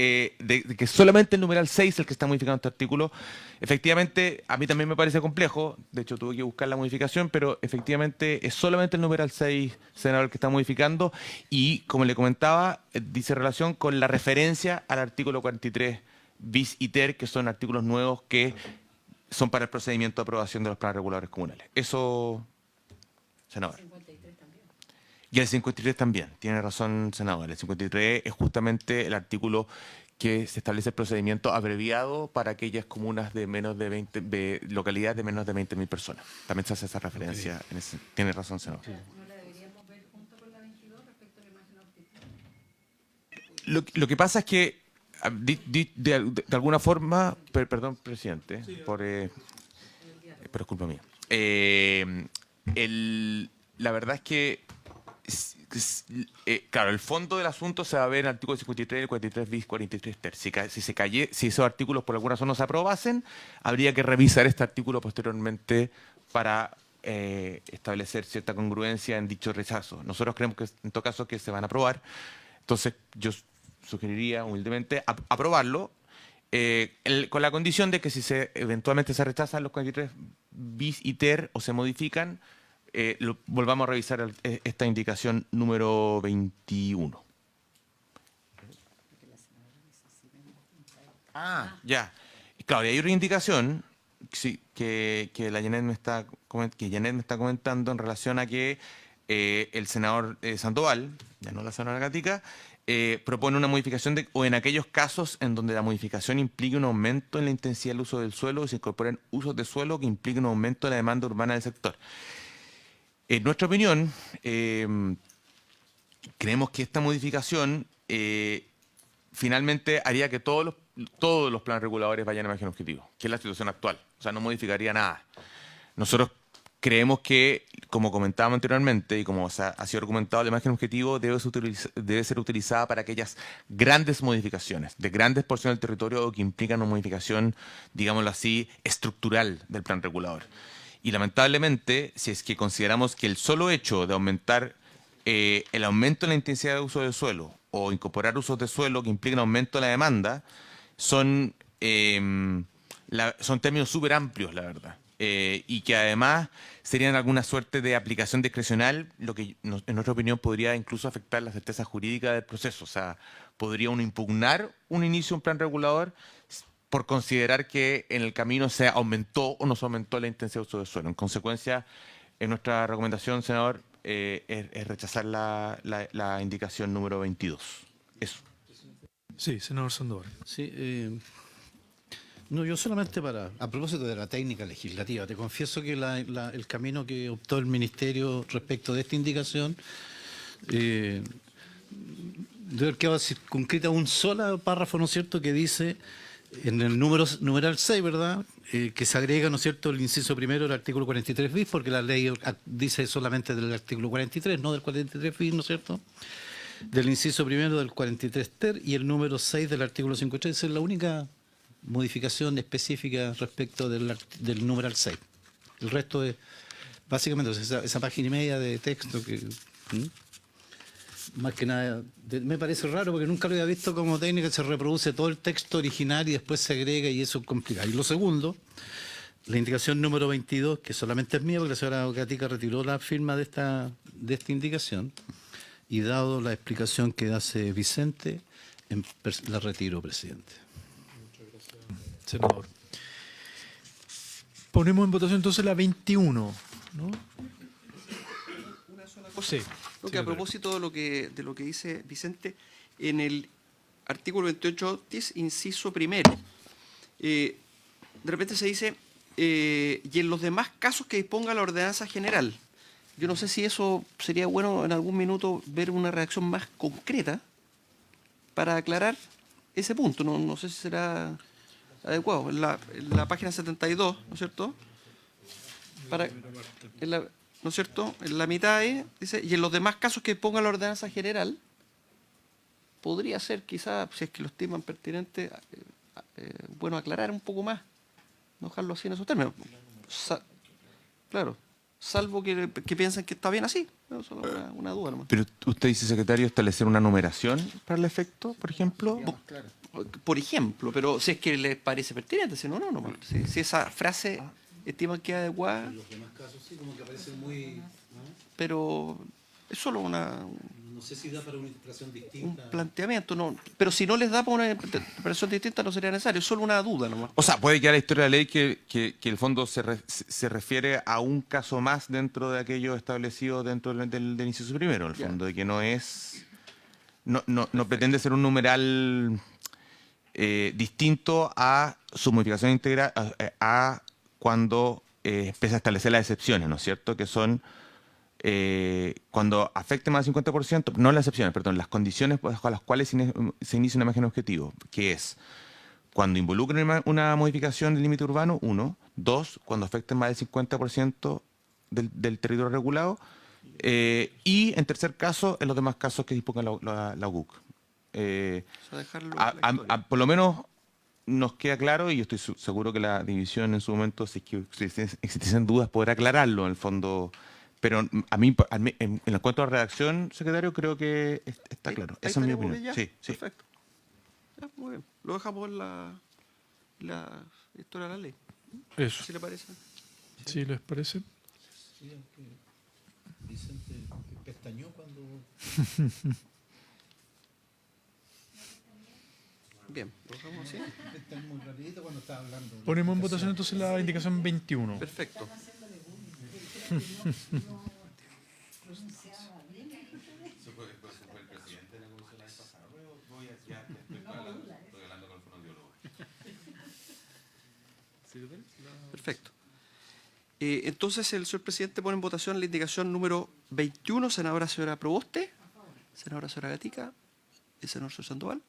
que solamente el numeral 6 es el que está modificando este artículo. Efectivamente, a mí también me parece complejo, de hecho tuve que buscar la modificación, pero efectivamente es solamente el numeral 6, senador, el que está modificando y, como le comentaba, dice relación con la referencia al artículo 43 bis y ter, que son artículos nuevos que son para el procedimiento de aprobación de los planes reguladores comunales. Eso, senador. Y el 53 también, tiene razón, senador. El 53 es justamente el artículo que se establece el procedimiento abreviado para aquellas comunas de menos de 20, de localidades de menos de 20.000 personas. También se hace esa referencia. Okay. Tiene razón, senador. Sí. ¿No la deberíamos ver junto con la 22 respecto a la imagen objetiva? Lo que pasa es que de alguna forma, perdón, presidente, pero es culpa mía. La verdad es que, claro, el fondo del asunto se va a ver en el artículo 53, 43 bis, 43 ter. Si esos artículos por alguna razón no se aprobasen, habría que revisar este artículo posteriormente para establecer cierta congruencia en dicho rechazo. Nosotros creemos que en todo caso que se van a aprobar, entonces yo sugeriría humildemente aprobarlo con la condición de que si eventualmente se rechazan los 43 bis y ter o se modifican, volvamos a revisar esta indicación número 21. Ya. Claro, y hay una indicación que Janet me está comentando en relación a que el senador Sandoval, ya no la senadora Gatica, propone una modificación o en aquellos casos en donde la modificación implique un aumento en la intensidad del uso del suelo y se incorporen usos de suelo que impliquen un aumento de la demanda urbana del sector. En nuestra opinión, creemos que esta modificación finalmente haría que todos los planes reguladores vayan a imagen objetivo, que es la situación actual. O sea, no modificaría nada. Nosotros creemos que, como comentábamos anteriormente y como ha sido argumentado, la imagen objetivo debe ser utilizada para aquellas grandes modificaciones de grandes porciones del territorio o que implican una modificación, digámoslo así, estructural del plan regulador. Y lamentablemente, si es que consideramos que el solo hecho de aumentar el aumento en la intensidad de uso del suelo o incorporar usos de suelo que implican aumento de la demanda, son términos súper amplios, la verdad. y que además serían alguna suerte de aplicación discrecional, lo que en nuestra opinión podría incluso afectar la certeza jurídica del proceso. O sea, podría uno impugnar un inicio de un plan regulador por considerar que en el camino se aumentó o no se aumentó la intensidad de uso del suelo. En consecuencia, en nuestra recomendación, senador, es rechazar la indicación número 22. Eso. Sí, senador Sandoval. Sí, no, yo solamente a propósito de la técnica legislativa, te confieso que el camino que optó el Ministerio respecto de esta indicación debe haber quedado circunscrita a un solo párrafo, ¿no es cierto?, que dice en el numeral 6, ¿verdad?, que se agrega, ¿no es cierto?, el inciso primero del artículo 43 bis, porque la ley dice solamente del artículo 43, no del 43 bis, ¿no es cierto?, del inciso primero del 43 ter y el número 6 del artículo 53. Esa es la única modificación específica respecto del numeral 6. El resto es básicamente esa página y media de texto que más que nada me parece raro porque nunca lo había visto como técnica. Se reproduce todo el texto original y después se agrega y eso es complicado. Y lo segundo, la indicación número 22, que solamente es mía porque la señora Gatica retiró la firma de esta indicación, y dado la explicación que hace Vicente, la retiro, presidente. Senador. Ponemos en votación entonces la 21, ¿no? Una sola cosa. Sí. Que a propósito de lo que dice Vicente, en el artículo 28 octis, inciso primero, de repente se dice, y en los demás casos que disponga la ordenanza general. Yo no sé si eso sería bueno en algún minuto ver una redacción más concreta para aclarar ese punto. No sé si será adecuado. En la página 72, ¿no es cierto? ¿No es cierto? En la mitad dice, y en los demás casos que ponga la ordenanza general, podría ser quizás, si es que lo estiman pertinente, bueno, aclarar un poco más, no dejarlo así en esos términos. Claro, salvo que piensen que está bien así, ¿no? Solo una duda nomás. Pero usted dice, secretario, establecer una numeración para el efecto, por ejemplo. Por ejemplo, pero si es que les parece pertinente, si no, nomás. Si esa frase estiman que es adecuada. En los demás casos sí, como que aparece muy... ¿no? Pero es solo No sé si da para una interpretación distinta. un planteamiento, no. Pero si no les da para una interpretación distinta, no sería necesario, es solo una duda nomás. O sea, puede quedar la historia de la ley que el fondo se refiere a un caso más dentro de aquello establecido dentro del inciso primero, en el fondo, de que no es... No pretende ser un numeral distinto a su modificación integral, a cuando empieza a establecer las excepciones, ¿no es cierto?, que son cuando afecte más del 50%, no las excepciones, perdón, las condiciones bajo las cuales se inicia una imagen objetivo, que es cuando involucre una modificación del límite urbano, 1, 2, cuando afecte más del 50% del territorio regulado, y en tercer caso, en los demás casos que disponga la UCUC. Por lo menos nos queda claro, y yo estoy seguro que la división en su momento, si es que existiesen dudas, podrá aclararlo en el fondo. Pero a mí, en cuanto a redacción, secretario, creo que está claro. Esa es mi opinión. Ya. Sí. Perfecto. Ya, muy bien. Lo dejamos en la historia de la ley. Eso. ¿Sí le parece? ¿Sí les parece? Sí, aunque Vicente pestañó cuando... Bien, lo dejamos así. Pestañó muy rapidito cuando estaba hablando. Ponemos en votación entonces la indicación 21. Perfecto. Perfecto. Entonces el señor presidente pone en votación la indicación número 21, senadora señora Proboste, senadora señora Gatica y senador señor Sandoval.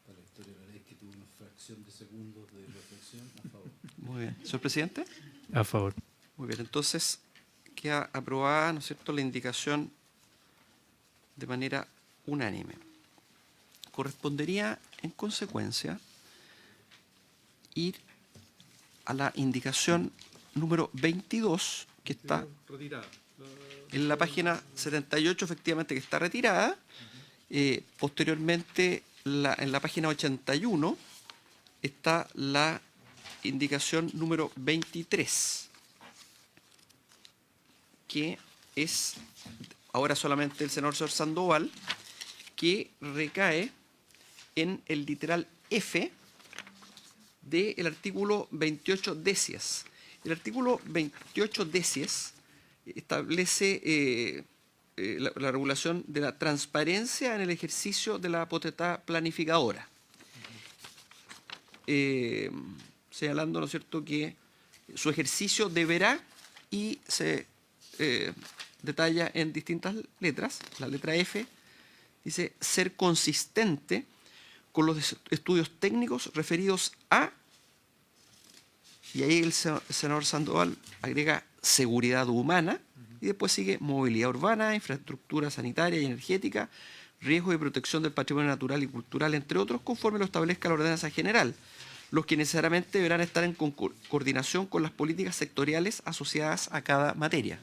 Para la historia de la ley que tuvo una fracción de segundos de reflexión, a favor. Muy bien. Señor presidente. A favor. Muy bien, entonces queda aprobada, ¿no es cierto?, la indicación de manera unánime. Correspondería, en consecuencia, ir a la indicación número 22, que está en la página 78, efectivamente, que está retirada. Posteriormente, en la página 81, está la indicación número 23, que es ahora solamente el senador Sandoval, que recae en el literal F del artículo 28 decies. El artículo 28 decies establece la regulación de la transparencia en el ejercicio de la potestad planificadora, señalando, ¿no es cierto?, que su ejercicio deberá, y se detalla en distintas letras. La letra F dice ser consistente con los estudios técnicos referidos a, y ahí el senador Sandoval agrega seguridad humana, y después sigue movilidad urbana, infraestructura sanitaria y energética, riesgo y protección del patrimonio natural y cultural, entre otros, conforme lo establezca la ordenanza general, los que necesariamente deberán estar en coordinación con las políticas sectoriales asociadas a cada materia.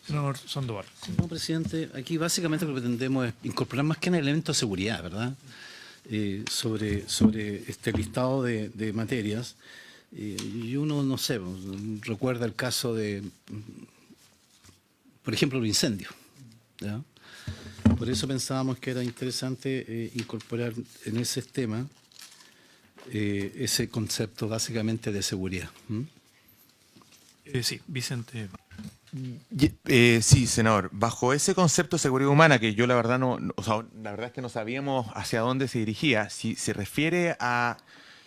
Senador Sandoval. No, presidente, aquí básicamente lo que pretendemos es incorporar más que un elemento de seguridad, ¿verdad? Sobre este listado de materias. Y uno, no sé, recuerda el caso de, por ejemplo, los incendios, ¿ya? Por eso pensábamos que era interesante incorporar en ese tema ese concepto básicamente de seguridad. Sí, Vicente. Sí, senador. Bajo ese concepto de seguridad humana, que yo la verdad la verdad es que no sabíamos hacia dónde se dirigía, si se refiere a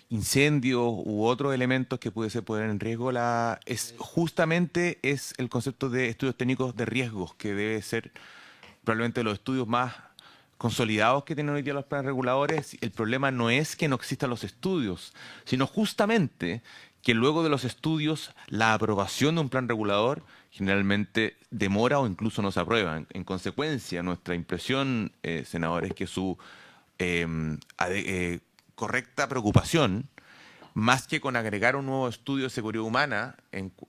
incendios u otros elementos que pudiese poner en riesgo, justamente es el concepto de estudios técnicos de riesgos, que debe ser probablemente los estudios más consolidados que tienen hoy día los planes reguladores. El problema no es que no existan los estudios, sino justamente que luego de los estudios la aprobación de un plan regulador generalmente demora o incluso no se aprueba. En consecuencia, nuestra impresión, senador, es que su correcta preocupación, más que con agregar un nuevo estudio de seguridad humana,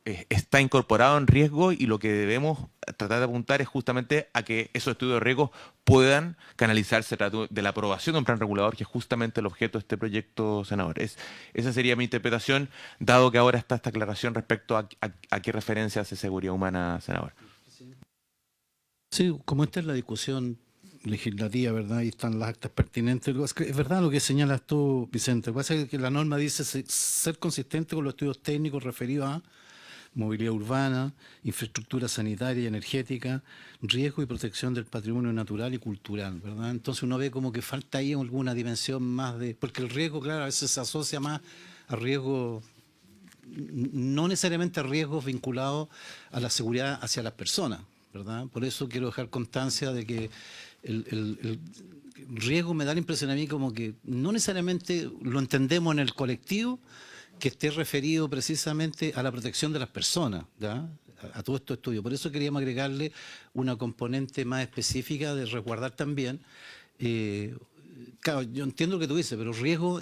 está incorporado en riesgo, y lo que debemos tratar de apuntar es justamente a que esos estudios de riesgo puedan canalizarse de la aprobación de un plan regulador, que es justamente el objeto de este proyecto, senador. Esa sería mi interpretación, dado que ahora está esta aclaración respecto a qué referencia hace seguridad humana, senador. Sí, como esta es la discusión legislativa, ¿verdad? Y están las actas pertinentes. Es verdad lo que señalas tú, Vicente. Lo que pasa es que la norma dice ser consistente con los estudios técnicos referidos a movilidad urbana, infraestructura sanitaria y energética, riesgo y protección del patrimonio natural y cultural, ¿verdad? Entonces uno ve como que falta ahí alguna dimensión más de... Porque el riesgo, claro, a veces se asocia más a riesgos, no necesariamente a riesgos vinculados a la seguridad hacia las personas, ¿verdad? Por eso quiero dejar constancia de que el riesgo me da la impresión a mí como que no necesariamente lo entendemos en el colectivo, que esté referido precisamente a la protección de las personas, ¿ya? A todo este estudio. Por eso queríamos agregarle una componente más específica de resguardar también. Claro, yo entiendo lo que tú dices, pero riesgo,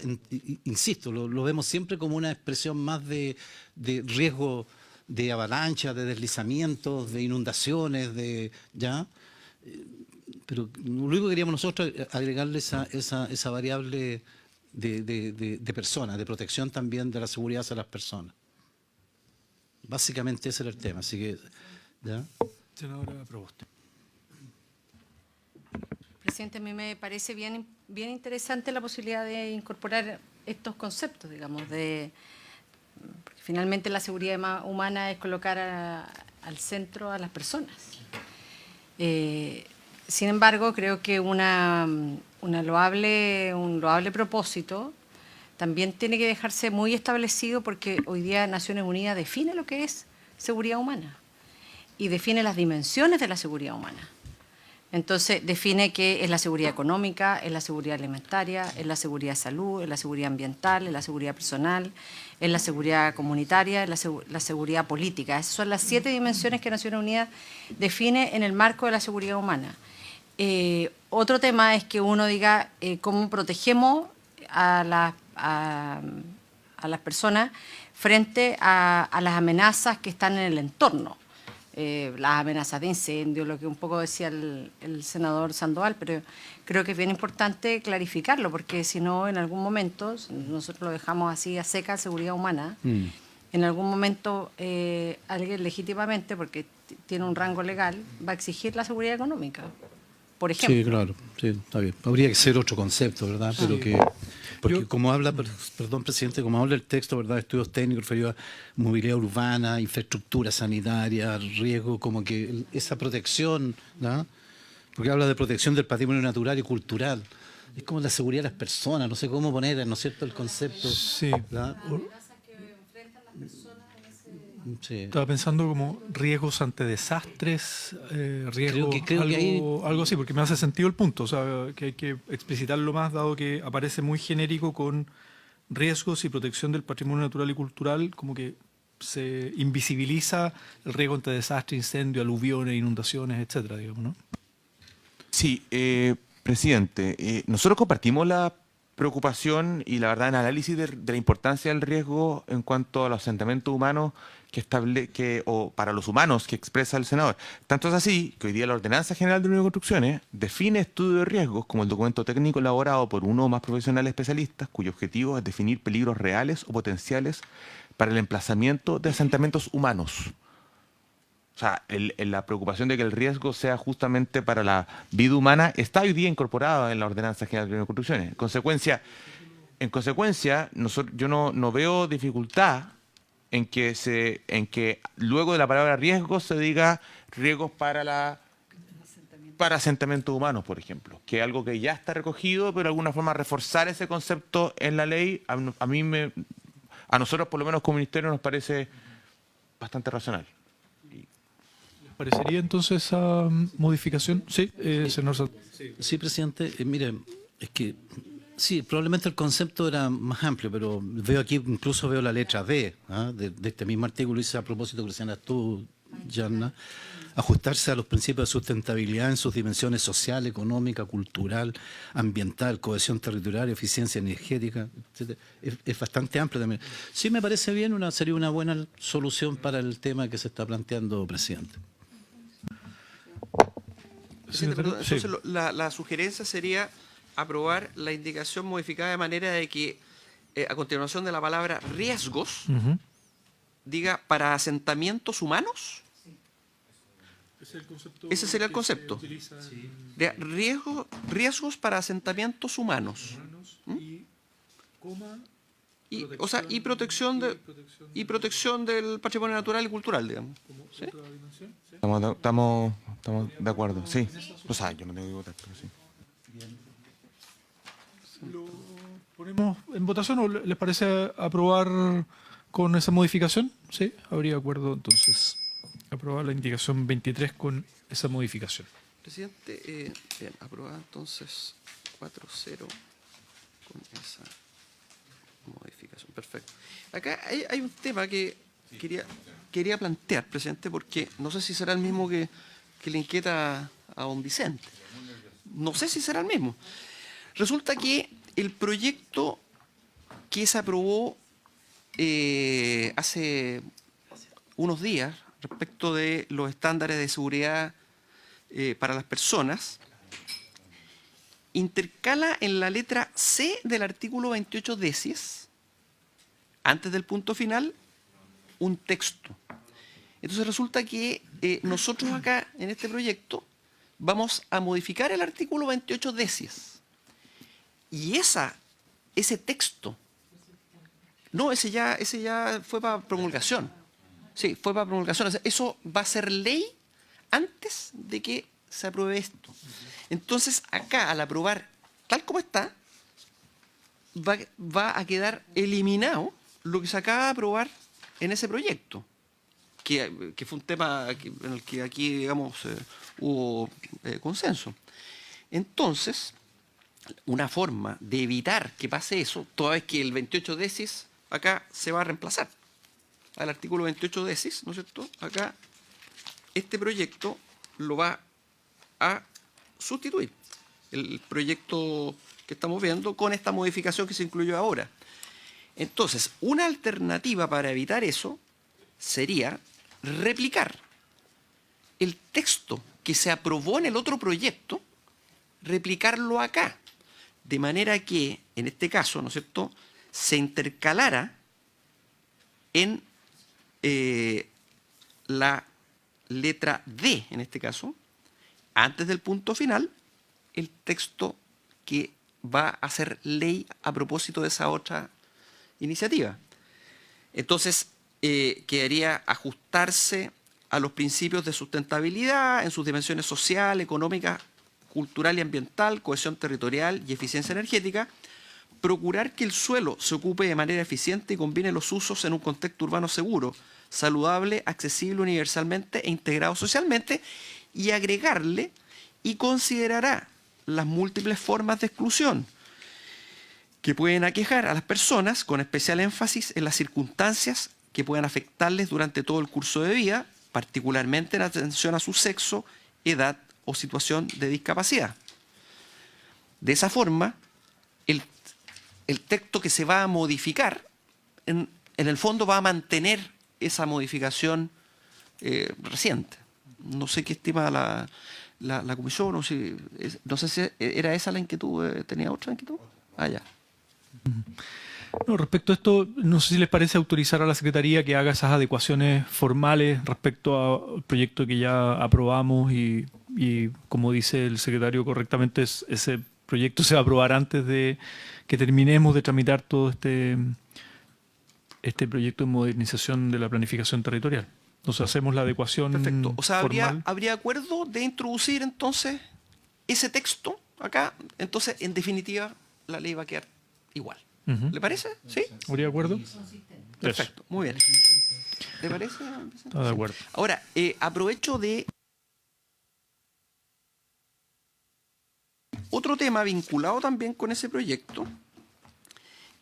insisto, lo vemos siempre como una expresión más de riesgo de avalancha, de deslizamientos, de inundaciones, ¿ya? Pero lo único que queríamos nosotros es agregarle esa variable de personas, de protección también de la seguridad hacia las personas. Básicamente ese era el tema, así que... ¿ya? Senadora Proboste. Presidente, a mí me parece bien interesante la posibilidad de incorporar estos conceptos, digamos, porque finalmente la seguridad humana es colocar al centro a las personas. Sin embargo, creo que un loable propósito también tiene que dejarse muy establecido, porque hoy día Naciones Unidas define lo que es seguridad humana y define las dimensiones de la seguridad humana. Entonces, define qué es la seguridad económica, es la seguridad alimentaria, es la seguridad de salud, es la seguridad ambiental, es la seguridad personal, es la seguridad comunitaria, es la seguridad política. Esas son las 7 dimensiones que Naciones Unidas define en el marco de la seguridad humana. Otro tema es que uno diga cómo protegemos a las personas frente a las amenazas que están en el entorno. las amenazas de incendio, lo que un poco decía el senador Sandoval, pero creo que es bien importante clarificarlo, porque si no, en algún momento, nosotros lo dejamos así a seca, seguridad humana, en algún momento alguien legítimamente, porque tiene un rango legal, va a exigir la seguridad económica, por ejemplo. Sí, claro, sí, está bien. Habría que ser otro concepto, ¿verdad? Pero que, porque como habla, perdón, presidente, como habla el texto, ¿verdad? Estudios técnicos referidos a movilidad urbana, infraestructura sanitaria, riesgo, como que esa protección, ¿no? Porque habla de protección del patrimonio natural y cultural. Es como la seguridad de las personas, no sé cómo poner, ¿no es cierto?, el concepto. Sí. ¿verdad? Sí. Estaba pensando como riesgos ante desastres, riesgos, algo así, porque me hace sentido el punto, o sea, que hay que explicitarlo más, dado que aparece muy genérico con riesgos y protección del patrimonio natural y cultural, como que se invisibiliza el riesgo ante desastres, incendios, aluviones, inundaciones, etcétera, digamos, ¿no? Sí, presidente, nosotros compartimos la preocupación y la verdad en análisis de la importancia del riesgo en cuanto a los asentamientos humanos o para los humanos que expresa el senador. Tanto es así que hoy día la Ordenanza General de Unión de Construcciones define estudio de riesgos como el documento técnico elaborado por uno o más profesionales especialistas cuyo objetivo es definir peligros reales o potenciales para el emplazamiento de asentamientos humanos. O sea, la preocupación de que el riesgo sea justamente para la vida humana está hoy día incorporada en la Ordenanza General de Construcciones. En consecuencia, yo no veo dificultad en que luego de la palabra riesgos se diga riesgos para asentamientos humanos, por ejemplo, que es algo que ya está recogido, pero de alguna forma reforzar ese concepto en la ley, a nosotros por lo menos como ministerio nos parece bastante racional. ¿Parecería entonces esa modificación? Sí, senador Sandoval. Sí, presidente. Mire, es que sí, probablemente el concepto era más amplio, pero veo aquí, incluso veo la letra B de este mismo artículo, dice a propósito que mencionas tú, Yanna, ajustarse a los principios de sustentabilidad en sus dimensiones social, económica, cultural, ambiental, cohesión territorial, eficiencia energética, etc. Es bastante amplio también. Sí, me parece bien, sería una buena solución para el tema que se está planteando, presidente. Presidente, perdón, entonces la sugerencia sería aprobar la indicación modificada de manera de que a continuación de la palabra riesgos diga para asentamientos humanos. Ese sería el concepto. De riesgos para asentamientos humanos. Y protección del patrimonio natural y cultural, digamos. ¿Sí? Estamos de acuerdo, sí. O sea, yo no tengo que votar, pero sí. ¿Lo ponemos en votación o les parece aprobar con esa modificación? Sí, habría acuerdo entonces. Aprobar la indicación 23 con esa modificación. Presidente, bien, aprobada entonces 4-0 con esa modificación. Perfecto. Acá hay un tema que quería plantear, presidente, porque no sé si será el mismo que le inquieta a don Vicente. No sé si será el mismo. Resulta que el proyecto que se aprobó hace unos días respecto de los estándares de seguridad para las personas intercala en la letra C del artículo 28 decies, antes del punto final, un texto. Entonces resulta que nosotros acá, en este proyecto, vamos a modificar el artículo 28 decies. Y ese texto, no, ese ya fue para promulgación. Sí, fue para promulgación. O sea, eso va a ser ley antes de que se apruebe esto. Entonces, acá, al aprobar tal como está, va a quedar eliminado lo que se acaba de aprobar en ese proyecto, que fue un tema en el que aquí, digamos, hubo consenso. Entonces, una forma de evitar que pase eso, toda vez que el 28 decies acá se va a reemplazar al artículo 28 decies, ¿no es cierto? Acá este proyecto lo va a sustituir, el proyecto que estamos viendo, con esta modificación que se incluyó ahora. Entonces, una alternativa para evitar eso sería replicar el texto que se aprobó en el otro proyecto, replicarlo acá, de manera que, en este caso, ¿no es cierto?, se intercalara en la letra D, en este caso, antes del punto final, el texto que va a ser ley a propósito de esa otra iniciativa. Entonces, quedaría ajustarse a los principios de sustentabilidad en sus dimensiones social, económica, cultural y ambiental, cohesión territorial y eficiencia energética, procurar que el suelo se ocupe de manera eficiente y combine los usos en un contexto urbano seguro, saludable, accesible universalmente e integrado socialmente, y agregarle y considerará las múltiples formas de exclusión que pueden aquejar a las personas, con especial énfasis en las circunstancias que puedan afectarles durante todo el curso de vida, particularmente en atención a su sexo, edad o situación de discapacidad. De esa forma, el texto que se va a modificar, en el fondo va a mantener esa modificación reciente. No sé qué estima la comisión, no sé si era esa la inquietud, ¿tenía otra inquietud? Ah, ya. No, respecto a esto, no sé si les parece autorizar a la Secretaría que haga esas adecuaciones formales respecto al proyecto que ya aprobamos y como dice el secretario correctamente, ese proyecto se va a aprobar antes de que terminemos de tramitar todo este proyecto de modernización de la planificación territorial. Entonces hacemos la adecuación. Perfecto. O sea, formal. habría acuerdo de introducir entonces ese texto acá. Entonces, en definitiva, la ley va a quedar igual. ¿Le parece? ¿Sí? ¿Habría acuerdo? Perfecto. Muy bien. ¿Le parece? Está de acuerdo. Ahora, aprovecho de otro tema vinculado también con ese proyecto,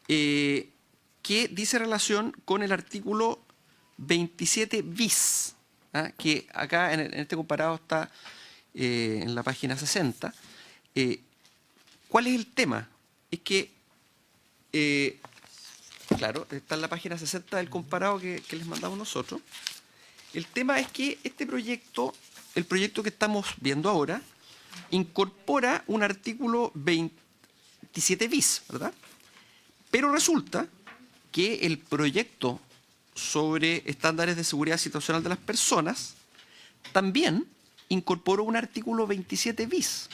que dice relación con el artículo 27 bis, que acá en este comparado está en la página 60. ¿Cuál es el tema? Es que, claro, está en la página 60 del comparado que les mandamos nosotros. El tema es que este proyecto, el proyecto que estamos viendo ahora, incorpora un artículo 27 bis, ¿verdad? Pero resulta que el proyecto sobre estándares de seguridad situacional de las personas también incorporó un artículo 27 bis.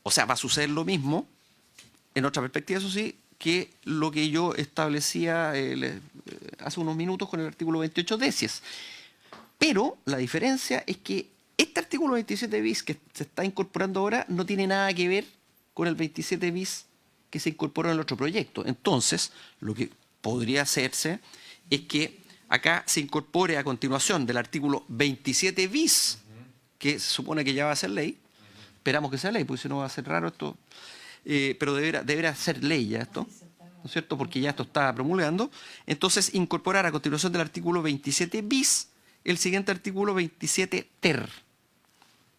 O sea, va a suceder lo mismo, en otra perspectiva, eso sí, que lo que yo establecía hace unos minutos con el artículo 28 decies. Pero la diferencia es que este artículo 27 bis que se está incorporando ahora no tiene nada que ver con el 27 bis que se incorporó en el otro proyecto. Entonces, lo que podría hacerse es que acá se incorpore a continuación del artículo 27 bis, que se supone que ya va a ser ley. Esperamos que sea ley, porque si no va a ser raro esto. Pero deberá ser ley ya esto, ¿no es cierto? Porque ya esto está promulgando. Entonces, incorporar a continuación del artículo 27 bis el siguiente artículo 27 ter.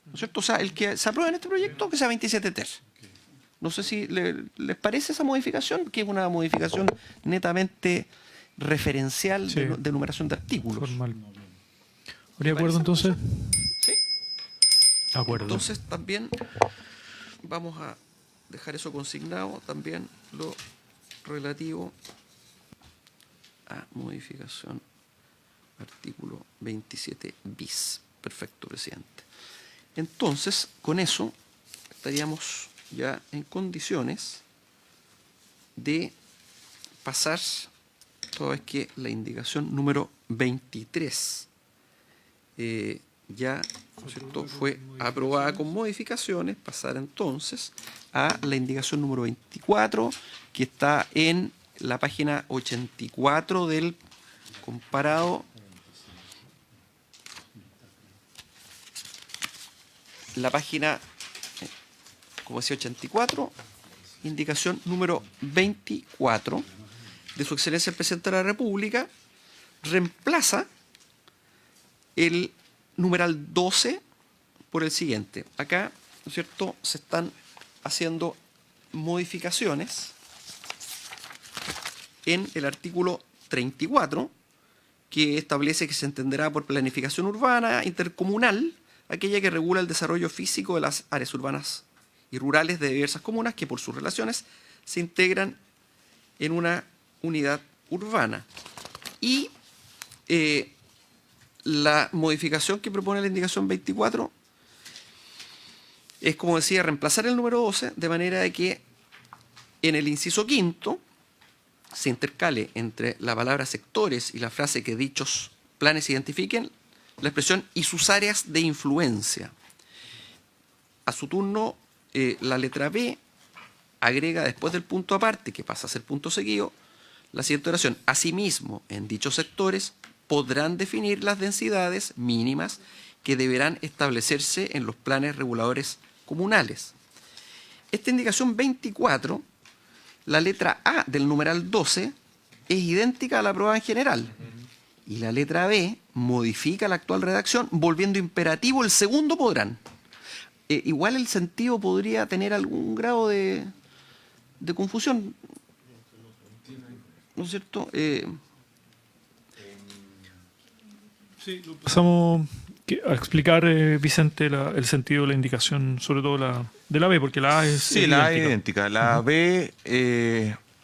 ¿No es cierto? O sea, el que se apruebe en este proyecto, que sea 27 ter. No sé si les parece esa modificación, que es una modificación netamente referencial, sí, de numeración de artículos. Formal. ¿Habría acuerdo entonces? Sí. De acuerdo. Entonces también vamos a dejar eso consignado, también lo relativo a modificación artículo 27 bis. Perfecto, presidente. Entonces, con eso estaríamos ya en condiciones de pasar, toda vez que la indicación número 23 ya, ¿no es cierto?, fue aprobada con modificaciones, pasar entonces a la indicación número 24, que está en la página 84 del comparado. La página, como decía, 84, indicación número 24 de Su Excelencia el Presidente de la República, reemplaza el numeral 12 por el siguiente. Acá, ¿no es cierto?, se están haciendo modificaciones en el artículo 34, que establece que se entenderá por planificación urbana intercomunal aquella que regula el desarrollo físico de las áreas urbanas y rurales de diversas comunas que por sus relaciones se integran en una unidad urbana. Y la modificación que propone la indicación 24 es, como decía, reemplazar el número 12 de manera de que en el inciso quinto se intercale entre la palabra sectores y la frase que dichos planes identifiquen la expresión y sus áreas de influencia. A su turno, la letra B agrega después del punto aparte, que pasa a ser punto seguido, la siguiente oración: asimismo, en dichos sectores podrán definir las densidades mínimas que deberán establecerse en los planes reguladores comunales. Esta indicación 24, la letra A del numeral 12, es idéntica a la aprobada en general. Y la letra B modifica la actual redacción, volviendo imperativo el segundo podrán. Igual el sentido podría tener algún grado de confusión, ¿no es cierto? Sí, lo pasamos a explicar, Vicente, el sentido de la indicación, sobre todo de la B, porque la A es Sí, la A es idéntica. La B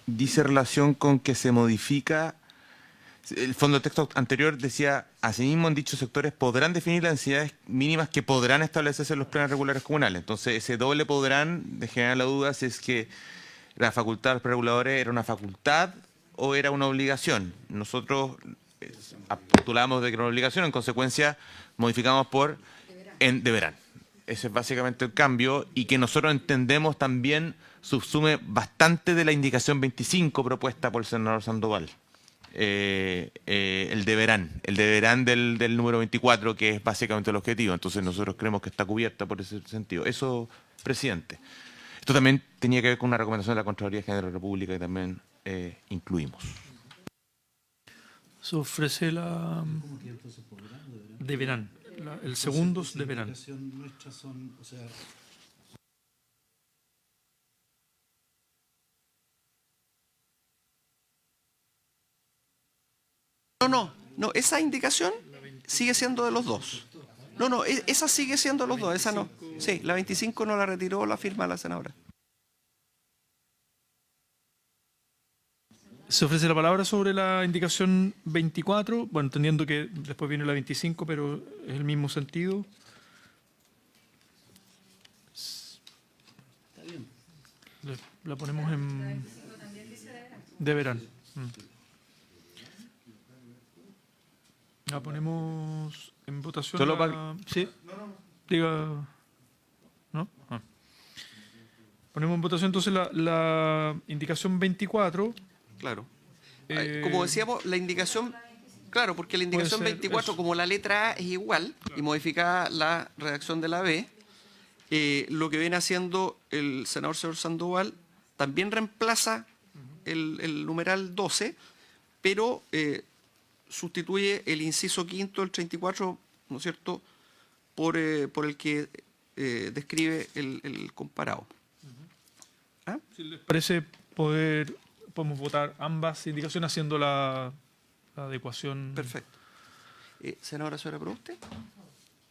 dice relación con que se modifica. El fondo del texto anterior decía: asimismo, en dichos sectores podrán definir las densidades mínimas que podrán establecerse en los planes regulares comunales. Entonces, ese doble podrán genera la duda si es que la facultad de los planes reguladores era una facultad o era una obligación. Nosotros postulamos de que era una obligación, en consecuencia modificamos por deberán. Ese es básicamente el cambio, y que nosotros entendemos también subsume bastante de la indicación 25 propuesta por el senador Sandoval. El deberán del número 24, que es básicamente el objetivo. Entonces nosotros creemos que está cubierta por ese sentido. Eso, presidente. Esto también tenía que ver con una recomendación de la Contraloría General de la República que también incluimos. Se ofrece la... Deberán. El segundo es deberán. No, esa indicación sigue siendo de los dos. No, esa sigue siendo de los dos, esa no. Sí, la 25 no la retiró, la firma la senadora. Se ofrece la palabra sobre la indicación 24, bueno, entendiendo que después viene la 25, pero es el mismo sentido. La ponemos en... Deberán. La ponemos en votación. Solo para... Sí. Diga... ¿No? Ponemos en votación entonces la indicación 24. Claro. Como decíamos, la indicación... Claro, porque la indicación 24, como la letra A es igual, y modifica la redacción de la B, lo que viene haciendo el senador señor Sandoval también reemplaza el numeral 12, pero sustituye el inciso quinto del 34, ¿no es cierto?, por el que describe el comparado. ¿Ah? Si les parece, podemos votar ambas indicaciones haciendo la adecuación. Perfecto. Senadora Suara Proboste,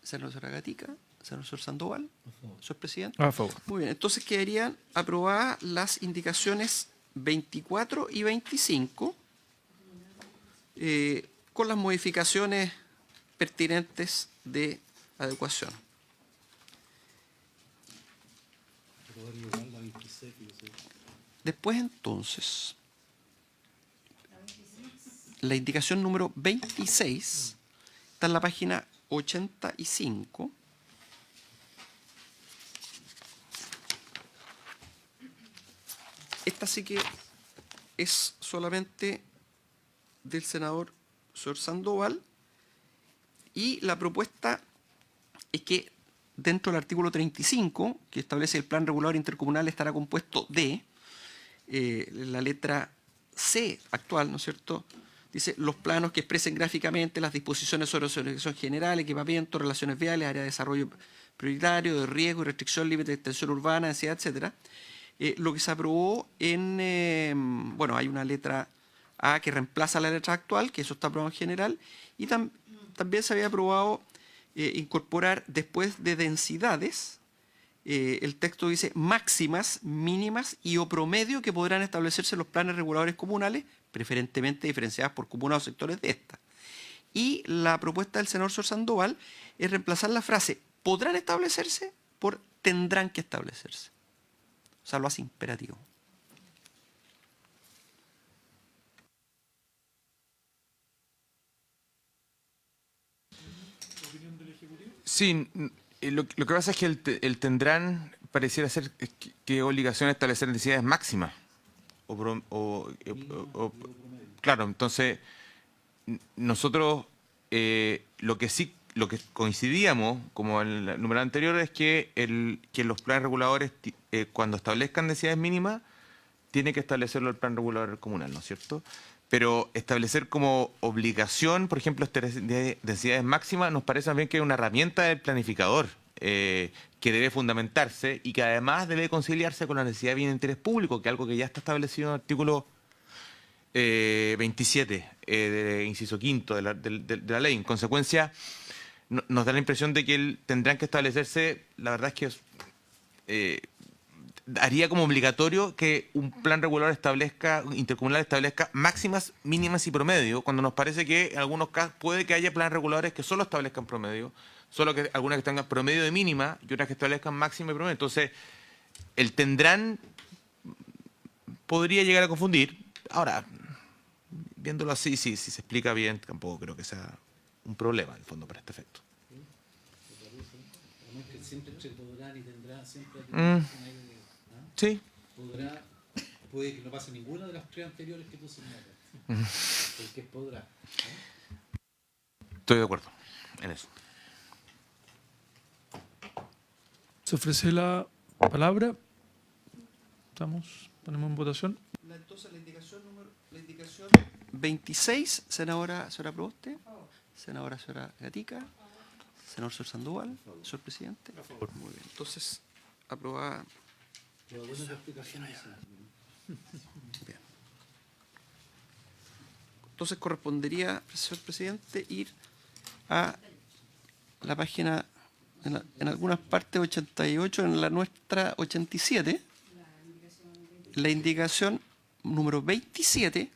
senadora Gatica, senador Sandoval, señor presidente. A favor. Muy bien, entonces quedarían aprobadas las indicaciones 24 y 25 con las modificaciones pertinentes de adecuación. Después, entonces, la indicación número 26 está en la página 85. Esta sí que es solamente del senador señor Sandoval, y la propuesta es que dentro del artículo 35, que establece el plan regulador intercomunal estará compuesto de la letra C actual, ¿no es cierto? Dice: los planos que expresen gráficamente las disposiciones sobre organización general, equipamiento, relaciones viales, área de desarrollo prioritario, de riesgo y restricción, límite de extensión urbana, densidad, etcétera. Lo que se aprobó en... bueno, hay una letra A, que reemplaza la letra actual, que eso está aprobado en general, y también se había aprobado incorporar después de densidades, el texto dice máximas, mínimas y o promedio que podrán establecerse en los planes reguladores comunales, preferentemente diferenciadas por comunas o sectores de esta. Y la propuesta del senador Sor Sandoval es reemplazar la frase podrán establecerse por tendrán que establecerse. O sea, lo hace imperativo. Sí, lo que pasa es que el tendrán pareciera ser que obligación de establecer necesidades máximas. Claro, entonces nosotros lo que coincidíamos, como en el número anterior, es que los planes reguladores, cuando establezcan necesidades mínimas, tiene que establecerlo el plan regulador comunal, ¿no es cierto? Pero establecer como obligación, por ejemplo, densidades máximas, nos parece también que es una herramienta del planificador que debe fundamentarse y que además debe conciliarse con la necesidad de bien de interés público, que es algo que ya está establecido en el artículo 27, inciso quinto de la ley. En consecuencia, nos da la impresión de que tendrán que establecerse, la verdad es que haría como obligatorio que un plan regulador intercomunal establezca máximas, mínimas y promedio, cuando nos parece que en algunos casos puede que haya planes reguladores que solo establezcan promedio, solo que algunas que tengan promedio de mínima y otras que establezcan máxima y promedio. Entonces, el tendrán podría llegar a confundir. Ahora, viéndolo así, si se explica bien, tampoco creo que sea un problema, en el fondo, para este efecto. Siempre entre podrán y tendrán, siempre Sí. Puede que no pase ninguna de las tres anteriores que tú señalas. Porque podrá. Estoy de acuerdo en eso. Se ofrece la palabra. Ponemos en votación. Entonces, la indicación 26, senadora Proboste, senadora Gatica, senador Sor Sandoval, señor presidente. Por favor. Muy bien. Entonces, aprobada. Bien. Entonces correspondería, señor presidente, ir a la página, en algunas partes 88, en la nuestra 87, la indicación número 27.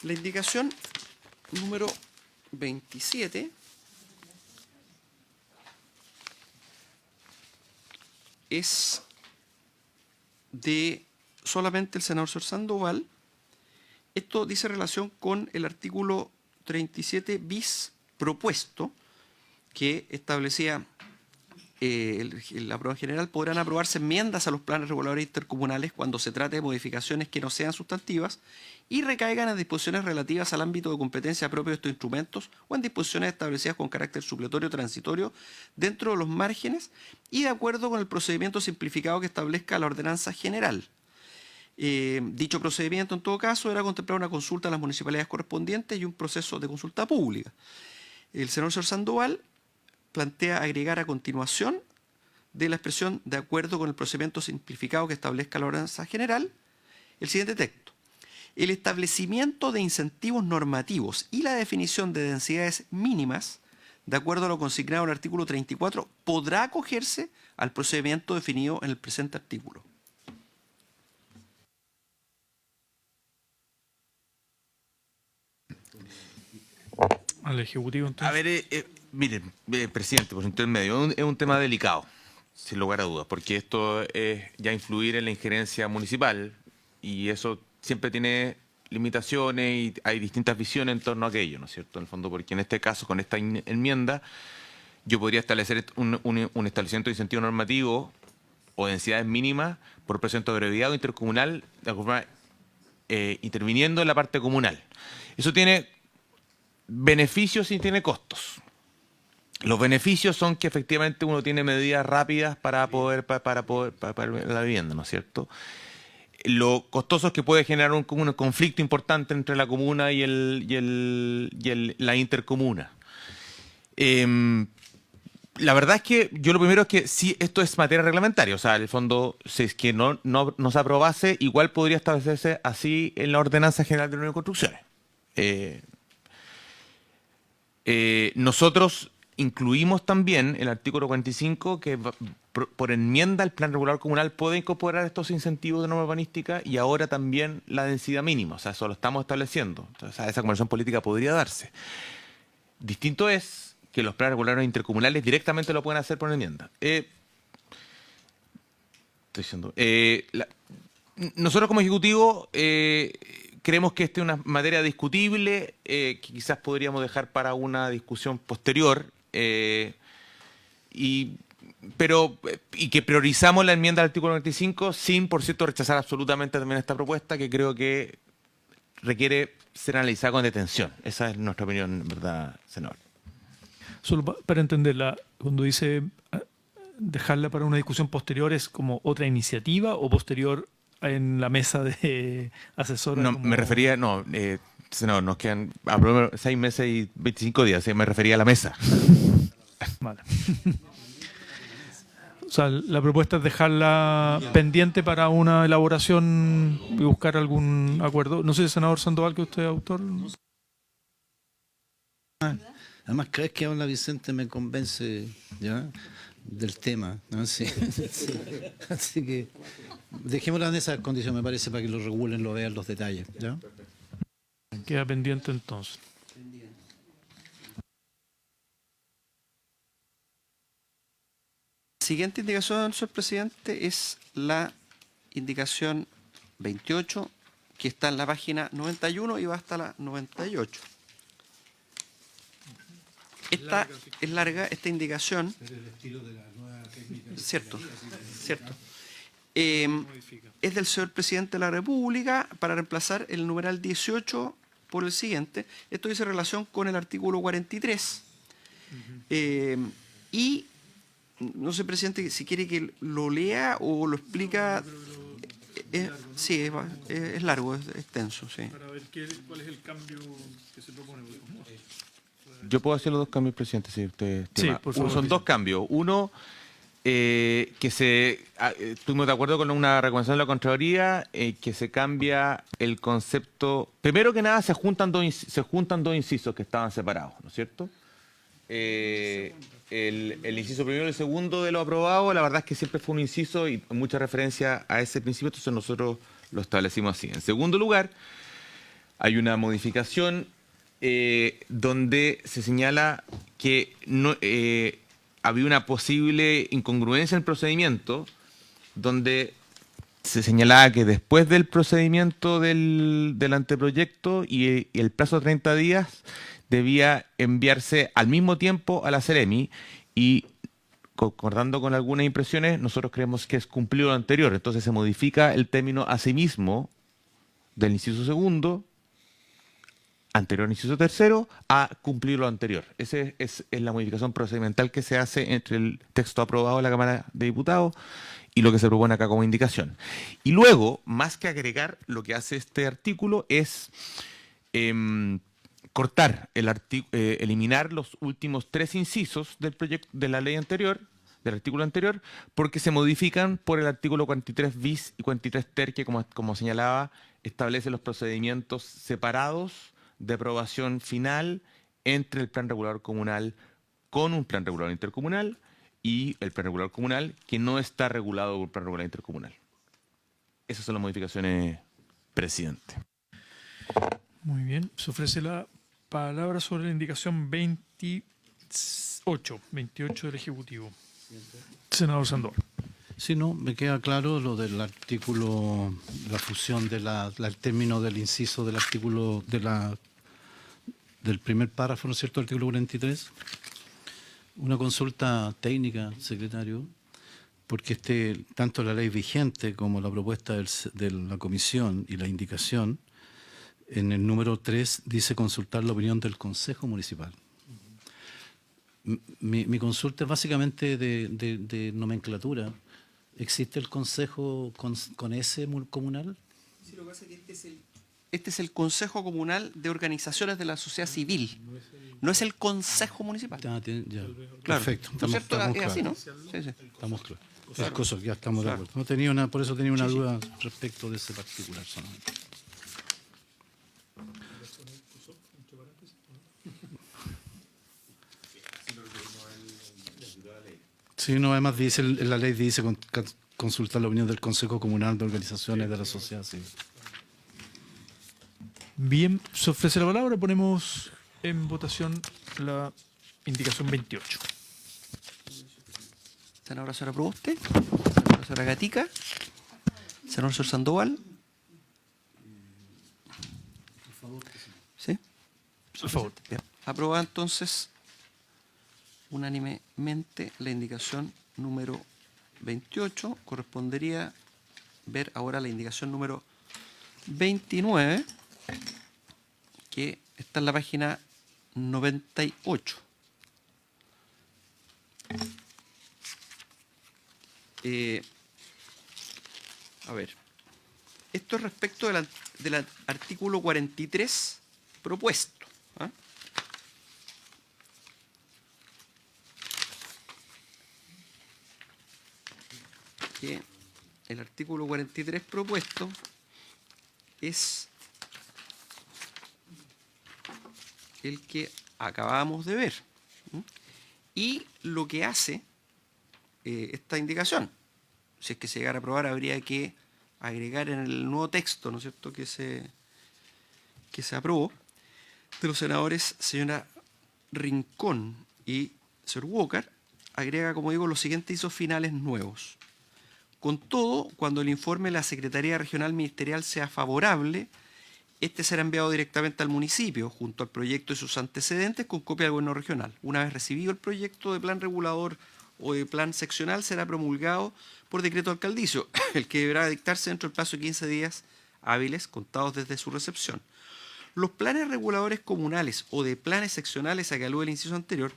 La indicación número 27 es de solamente el senador Sor Sandoval. Esto dice relación con el artículo 37 bis propuesto, que establecía la prueba general, podrán aprobarse enmiendas a los planes reguladores intercomunales cuando se trate de modificaciones que no sean sustantivas y recaigan en disposiciones relativas al ámbito de competencia propio de estos instrumentos o en disposiciones establecidas con carácter supletorio o transitorio dentro de los márgenes y de acuerdo con el procedimiento simplificado que establezca la ordenanza general. Dicho procedimiento, en todo caso, era contemplar una consulta a las municipalidades correspondientes y un proceso de consulta pública. El senador Sor Sandoval plantea agregar a continuación de la expresión de acuerdo con el procedimiento simplificado que establezca la ordenanza general el siguiente texto. El establecimiento de incentivos normativos y la definición de densidades mínimas, de acuerdo a lo consignado en el artículo 34, podrá acogerse al procedimiento definido en el presente artículo. Al Ejecutivo, entonces. A ver, miren, presidente, por intermedio, es un tema delicado, sin lugar a dudas, porque esto es ya influir en la injerencia municipal y eso siempre tiene limitaciones y hay distintas visiones en torno a aquello, ¿no es cierto? En el fondo, porque en este caso, con esta enmienda, yo podría establecer un establecimiento de incentivo normativo o densidades mínimas por procedimiento abreviado intercomunal, de alguna forma, interviniendo en la parte comunal. Eso tiene beneficios y tiene costos. Los beneficios son que efectivamente uno tiene medidas rápidas para la vivienda, ¿no es cierto? Lo costoso es que puede generar un conflicto importante entre la comuna y la intercomuna. La verdad es que yo lo primero es que sí, esto es materia reglamentaria. O sea, en el fondo, si es que no se aprobase, igual podría establecerse así en la Ordenanza General de Nuevas Construcciones. Nosotros incluimos también el artículo 45 que por enmienda el plan regulador comunal puede incorporar estos incentivos de norma urbanística y ahora también la densidad mínima. O sea, eso lo estamos estableciendo. Entonces, esa conversación política podría darse. Distinto es que los planes regulares intercomunales directamente lo pueden hacer por enmienda. Nosotros como Ejecutivo creemos que esta es una materia discutible, que quizás podríamos dejar para una discusión posterior, y que priorizamos la enmienda al artículo 95 sin, por cierto, rechazar absolutamente también esta propuesta, que creo que requiere ser analizada con detención. Esa es nuestra opinión, en verdad, senador. Solo para entenderla, cuando dice dejarla para una discusión posterior, ¿es como otra iniciativa o posterior en la mesa de asesora? No, como... me refería, senador, nos quedan 6 meses y 25 días, me refería a la mesa. Vale. O sea, la propuesta es dejarla pendiente para una elaboración y buscar algún acuerdo. No sé, senador Sandoval, que usted es autor. Además, cada vez que habla Vicente me convence ya del tema, ¿no? Sí. Sí. Así que dejémosla en esa condición, me parece, para que lo regulen, lo vean los detalles. ¿Ya? Queda pendiente entonces. Siguiente indicación, señor presidente, es la indicación 28, que está en la página 91 y va hasta la 98. Esta es larga, esta indicación. Cierto, cierto. Es del señor presidente de la República para reemplazar el numeral 18 por el siguiente. Esto dice relación con el artículo 43. Y no sé, presidente, si quiere que lo lea o lo explica. Sí, es largo, es extenso. Sí. Para ver cuál es el cambio que se propone. Yo puedo hacer los dos cambios, presidente, si usted estima. Sí, por favor. Son dos cambios. Uno, estuvimos de acuerdo con una recomendación de la Contraloría, que se cambia el concepto. Primero que nada, se juntan dos incisos que estaban separados, ¿no es cierto? El inciso primero y el segundo de lo aprobado, la verdad es que siempre fue un inciso y mucha referencia a ese principio, entonces nosotros lo establecimos así. En segundo lugar, hay una modificación donde se señala que no, había una posible incongruencia en el procedimiento, donde se señalaba que después del procedimiento del anteproyecto y el plazo de 30 días debía enviarse al mismo tiempo a la Seremi, y concordando con algunas impresiones, nosotros creemos que es cumplido lo anterior. Entonces se modifica el término asimismo del inciso segundo, anterior al inciso tercero, a cumplir lo anterior. Esa es la modificación procedimental que se hace entre el texto aprobado de la Cámara de Diputados y lo que se propone acá como indicación. Y luego, más que agregar, lo que hace este artículo es cortar eliminar los últimos 3 incisos del proyecto de la ley anterior, del artículo anterior, porque se modifican por el artículo 43 bis y 43 ter, que como señalaba, establece los procedimientos separados de aprobación final entre el plan regulador comunal con un plan regulador intercomunal y el plan regulador comunal que no está regulado por el plan regulador intercomunal. Esas son las modificaciones, presidente. Muy bien. Se ofrece la palabra sobre la indicación 28 del Ejecutivo. Senador Sandoval. Sí, no, me queda claro lo del artículo, la fusión del término del inciso del artículo del primer párrafo, ¿no es cierto?, artículo 43. Una consulta técnica, secretario, porque tanto la ley vigente como la propuesta de la comisión y la indicación, en el número 3 dice consultar la opinión del Consejo Municipal. Mi consulta es básicamente de nomenclatura. ¿Existe el consejo con ese comunal? Sí, lo que pasa es que este es el Consejo Comunal de Organizaciones de la Sociedad Civil. No es el Consejo Municipal. Ya, Claro. perfecto. ¿No es cierto? Estamos Es así, ¿no? claros. Sí, sí. Estamos claros. Las cosas, ya estamos de Claro. acuerdo. No tenía una, por eso tenía una Sí, sí. duda respecto de ese particular solamente. Sí, no, además dice, la ley dice consultar la opinión del Consejo Comunal de Organizaciones de la Sociedad Civil. Bien, se ofrece la palabra. Ponemos en votación la indicación 28. Senadora Sara Proboste, senadora Sara Gatica, senador Sor Sandoval. ¿Sí? Por favor. Bien. Aprobada entonces unánimemente la indicación número 28. Correspondería ver ahora la indicación número 29, que está en la página 98. A ver, esto es respecto del artículo 43 propuesto. ¿Ah? Que el artículo 43 propuesto es el que acabamos de ver. ¿Mm? Y lo que hace esta indicación, si es que se llegara a aprobar, habría que agregar en el nuevo texto, ¿no es cierto?, que se aprobó, de los senadores señora Rincón y señor Walker, agrega, como digo, los siguientes incisos finales nuevos. Con todo, cuando el informe de la Secretaría Regional Ministerial sea favorable, este será enviado directamente al municipio, junto al proyecto y sus antecedentes, con copia del gobierno regional. Una vez recibido el proyecto de plan regulador o de plan seccional, será promulgado por decreto alcaldicio, el que deberá dictarse dentro del plazo de 15 días hábiles, contados desde su recepción. Los planes reguladores comunales o de planes seccionales a que alude el inciso anterior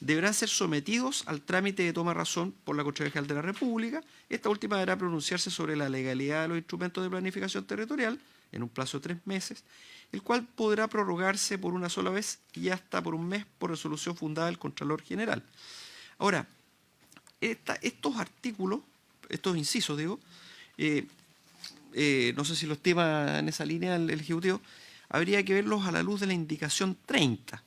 deberán ser sometidos al trámite de toma de razón por la Contraloría General de la República. Esta última deberá pronunciarse sobre la legalidad de los instrumentos de planificación territorial en un plazo de 3 meses, el cual podrá prorrogarse por una sola vez y hasta por un mes por resolución fundada del Contralor General. Ahora, estos artículos, estos incisos, digo, no sé si los estima en esa línea el Ejecutivo, habría que verlos a la luz de la indicación 30.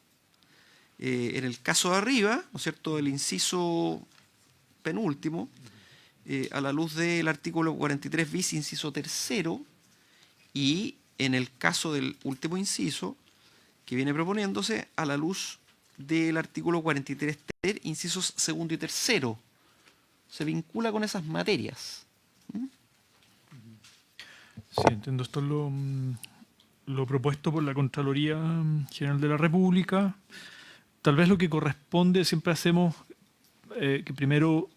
En el caso de arriba, ¿no es cierto?, el inciso penúltimo, a la luz del artículo 43 bis, inciso tercero, y en el caso del último inciso, que viene proponiéndose, a la luz del artículo 43 ter, incisos segundo y tercero. Se vincula con esas materias. Sí, entiendo. Esto es lo propuesto por la Contraloría General de la República. Tal vez lo que corresponde, siempre hacemos que primero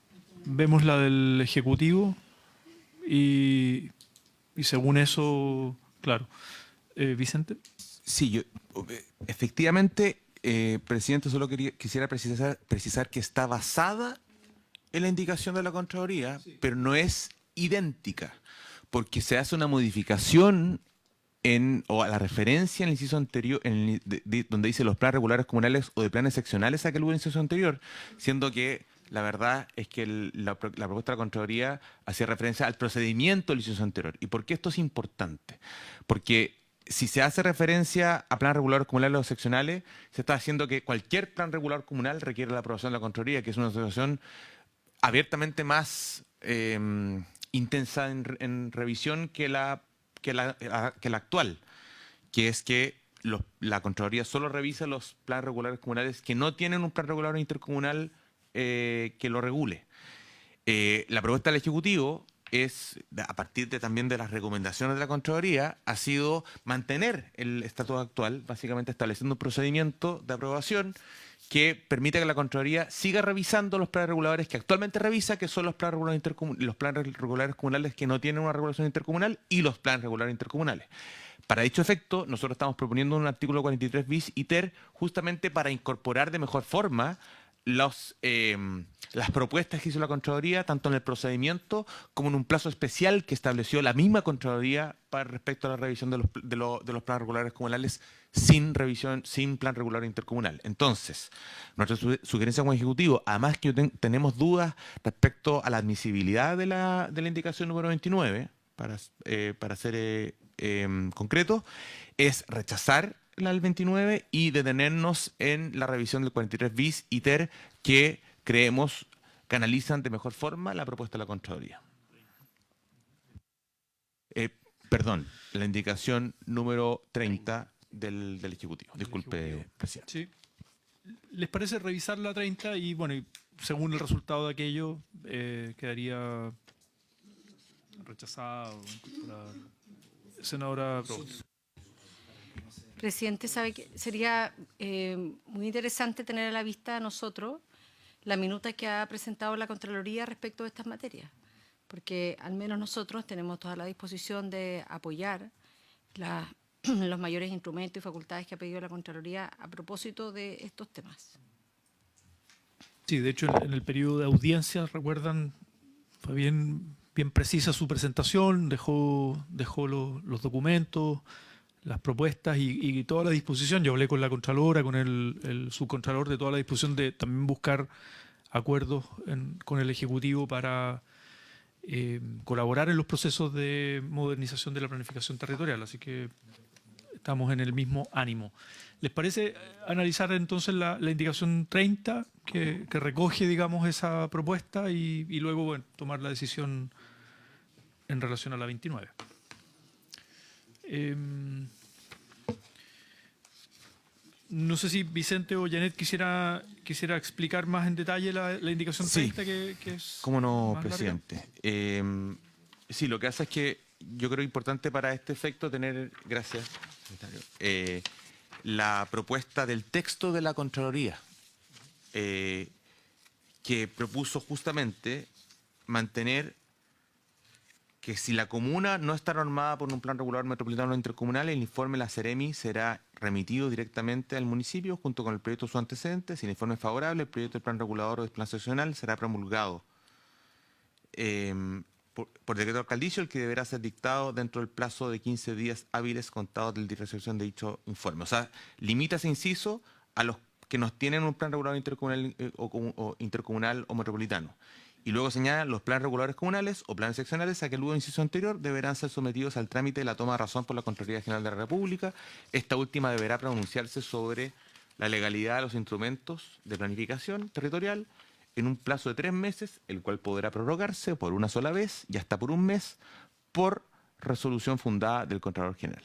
vemos la del Ejecutivo y según eso, claro. Vicente. Sí, efectivamente, presidente, solo quisiera precisar que está basada en la indicación de la Contraloría, pero no es idéntica, porque se hace una modificación o a la referencia en el inciso anterior, donde dice los planes regulares comunales o de planes seccionales a que hubo en el inciso anterior, siendo que la verdad es que la propuesta de la Contraloría hacía referencia al procedimiento del inciso anterior. ¿Y por qué esto es importante? Porque si se hace referencia a planes regulares comunales o seccionales, se está haciendo que cualquier plan regulador comunal requiere la aprobación de la Contraloría, que es una situación abiertamente más intensa en revisión que la actual, que es que la Contraloría solo revisa los planes regulares comunales que no tienen un plan regulador intercomunal que lo regule. La propuesta del Ejecutivo es, a partir también de las recomendaciones de la Contraloría, ha sido mantener el estatuto actual, básicamente estableciendo un procedimiento de aprobación que permite que la Contraloría siga revisando los planes reguladores que actualmente revisa, que son los planes regulares comunales que no tienen una regulación intercomunal y los planes regulares intercomunales. Para dicho efecto, nosotros estamos proponiendo un artículo 43 bis y ter justamente para incorporar de mejor forma las propuestas que hizo la Contraloría, tanto en el procedimiento como en un plazo especial que estableció la misma Contraloría para respecto a la revisión de los planes regulares comunales sin revisión, sin plan regular intercomunal. Entonces, nuestra sugerencia como Ejecutivo, además que tenemos dudas respecto a la admisibilidad de la indicación número 29, para ser concreto, es rechazar la del 29 y detenernos en la revisión del 43 bis y ter, que creemos canalizan de mejor forma la propuesta de la Contraloría. Perdón, la indicación número 30 del Ejecutivo. Disculpe, presidente. Sí. ¿Les parece revisar la 30 y, bueno, y según el resultado de aquello, quedaría rechazada o incorporada? Senadora Proboste. Presidente, sabe que sería muy interesante tener a la vista a nosotros la minuta que ha presentado la Contraloría respecto de estas materias, porque al menos nosotros tenemos toda la disposición de apoyar los mayores instrumentos y facultades que ha pedido la Contraloría a propósito de estos temas. Sí, de hecho, en el periodo de audiencia, recuerdan, fue bien precisa su presentación, dejó los documentos, las propuestas y toda la disposición. Yo hablé con la Contralora, con el subcontralor, de toda la disposición de también buscar acuerdos con el Ejecutivo para colaborar en los procesos de modernización de la planificación territorial. Así que estamos en el mismo ánimo. ¿Les parece analizar entonces la indicación 30 que recoge, digamos, esa propuesta y luego, bueno, tomar la decisión en relación a la 29? No sé si Vicente o Janet quisiera explicar más en detalle la indicación 30, que es... ¿Cómo no, más presidente? Sí, lo que hace es que yo creo importante para este efecto tener, gracias, la propuesta del texto de la Contraloría, que propuso justamente mantener que si la comuna no está normada por un plan regulador metropolitano intercomunal, el informe de la Seremi será remitido directamente al municipio junto con el proyecto de sus antecedentes. Si el informe es favorable, el proyecto del plan regulador o del plan seccional será promulgado por decreto alcaldicio, el que deberá ser dictado dentro del plazo de 15 días hábiles contados de la recepción de dicho informe. O sea, limita ese inciso a los que nos tienen un plan regulador intercomunal o metropolitano. Y luego señala, los planes reguladores comunales o planes seccionales a que luego inciso anterior deberán ser sometidos al trámite de la toma de razón por la Contraloría General de la República. Esta última deberá pronunciarse sobre la legalidad de los instrumentos de planificación territorial en un plazo de 3 meses, el cual podrá prorrogarse por una sola vez y hasta por un mes por resolución fundada del Contralor General.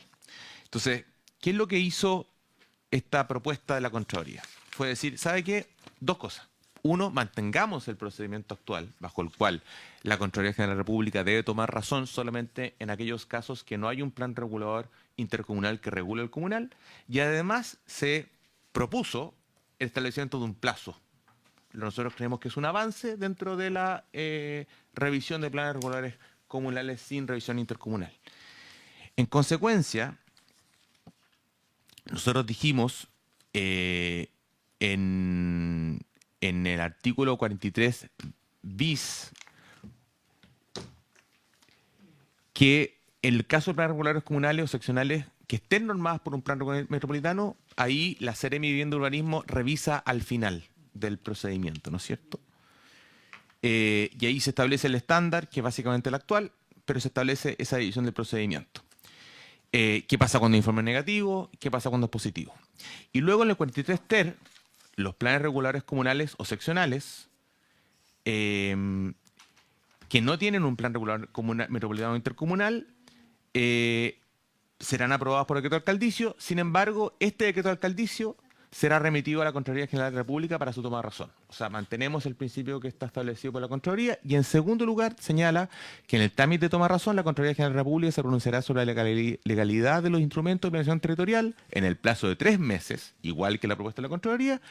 Entonces, ¿qué es lo que hizo esta propuesta de la Contraloría? Fue decir, ¿sabe qué? Dos cosas. Uno, mantengamos el procedimiento actual, bajo el cual la Contraloría General de la República debe tomar razón solamente en aquellos casos que no hay un plan regulador intercomunal que regule el comunal, y además se propuso el establecimiento de un plazo. Nosotros creemos que es un avance dentro de la revisión de planes regulares comunales sin revisión intercomunal. En consecuencia, nosotros dijimos en el artículo 43 bis que en el caso de planes regulares comunales o seccionales que estén normadas por un plan regular metropolitano, ahí la Seremi de Vivienda y Urbanismo revisa al final del procedimiento, ¿no es cierto? Y ahí se establece el estándar, que es básicamente el actual, pero se establece esa división del procedimiento. ¿Qué pasa cuando hay informe negativo? ¿Qué pasa cuando es positivo? Y luego en el 43 ter, los planes regulares comunales o seccionales que no tienen un plan regular metropolitano o intercomunal serán aprobados por decreto alcaldicio. Sin embargo, este decreto alcaldicio será remitido a la Contraloría General de la República para su toma de razón. O sea, mantenemos el principio que está establecido por la Contraloría. Y en segundo lugar, señala que en el trámite de toma de razón, la Contraloría General de la República se pronunciará sobre la legalidad de los instrumentos de planificación territorial en el plazo de 3 meses, igual que la propuesta de la Contraloría,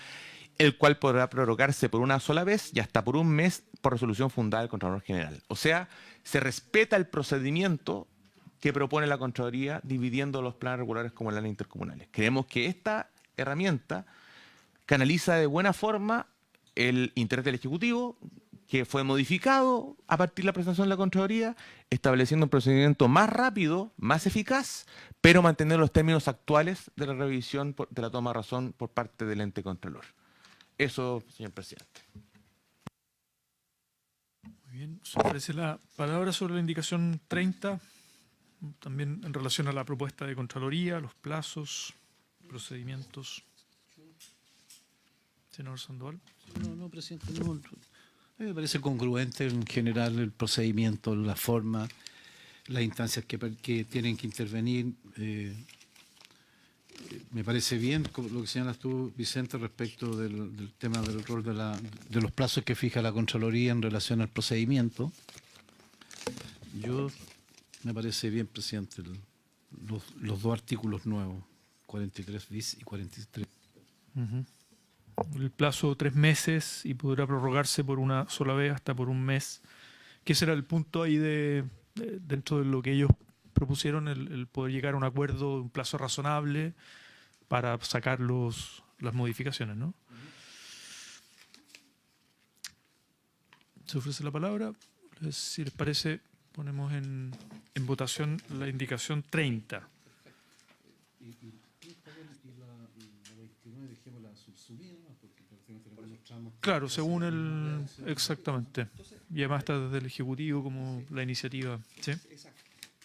el cual podrá prorrogarse por una sola vez y hasta por un mes por resolución fundada del Contralor General. O sea, se respeta el procedimiento que propone la Contraloría dividiendo los planes regulares comunales e intercomunales. Creemos que esta herramienta canaliza de buena forma el interés del Ejecutivo, que fue modificado a partir de la presentación de la Contraloría, estableciendo un procedimiento más rápido, más eficaz, pero manteniendo los términos actuales de la revisión de la toma de razón por parte del ente Contralor. Eso, señor presidente. Muy bien, se ofrece la palabra sobre la indicación 30, también en relación a la propuesta de Contraloría, los plazos, procedimientos. Senador Sandoval. No, presidente, no. A mí me parece congruente en general el procedimiento, la forma, las instancias que tienen que intervenir. Me parece bien lo que señalas tú, Vicente, respecto del tema del rol de los plazos que fija la Contraloría en relación al procedimiento. Me parece bien, presidente, los dos artículos nuevos, 43 bis y 43. El plazo 3 meses y podrá prorrogarse por una sola vez hasta por un mes. ¿Qué será el punto ahí dentro de lo que ellos propusieron, el poder llegar a un acuerdo de un plazo razonable para sacar las modificaciones, ¿no? Se ofrece la palabra. Si les parece, ponemos en votación la indicación 30. Claro, según exactamente. Y además está desde el Ejecutivo como la iniciativa. ¿Sí?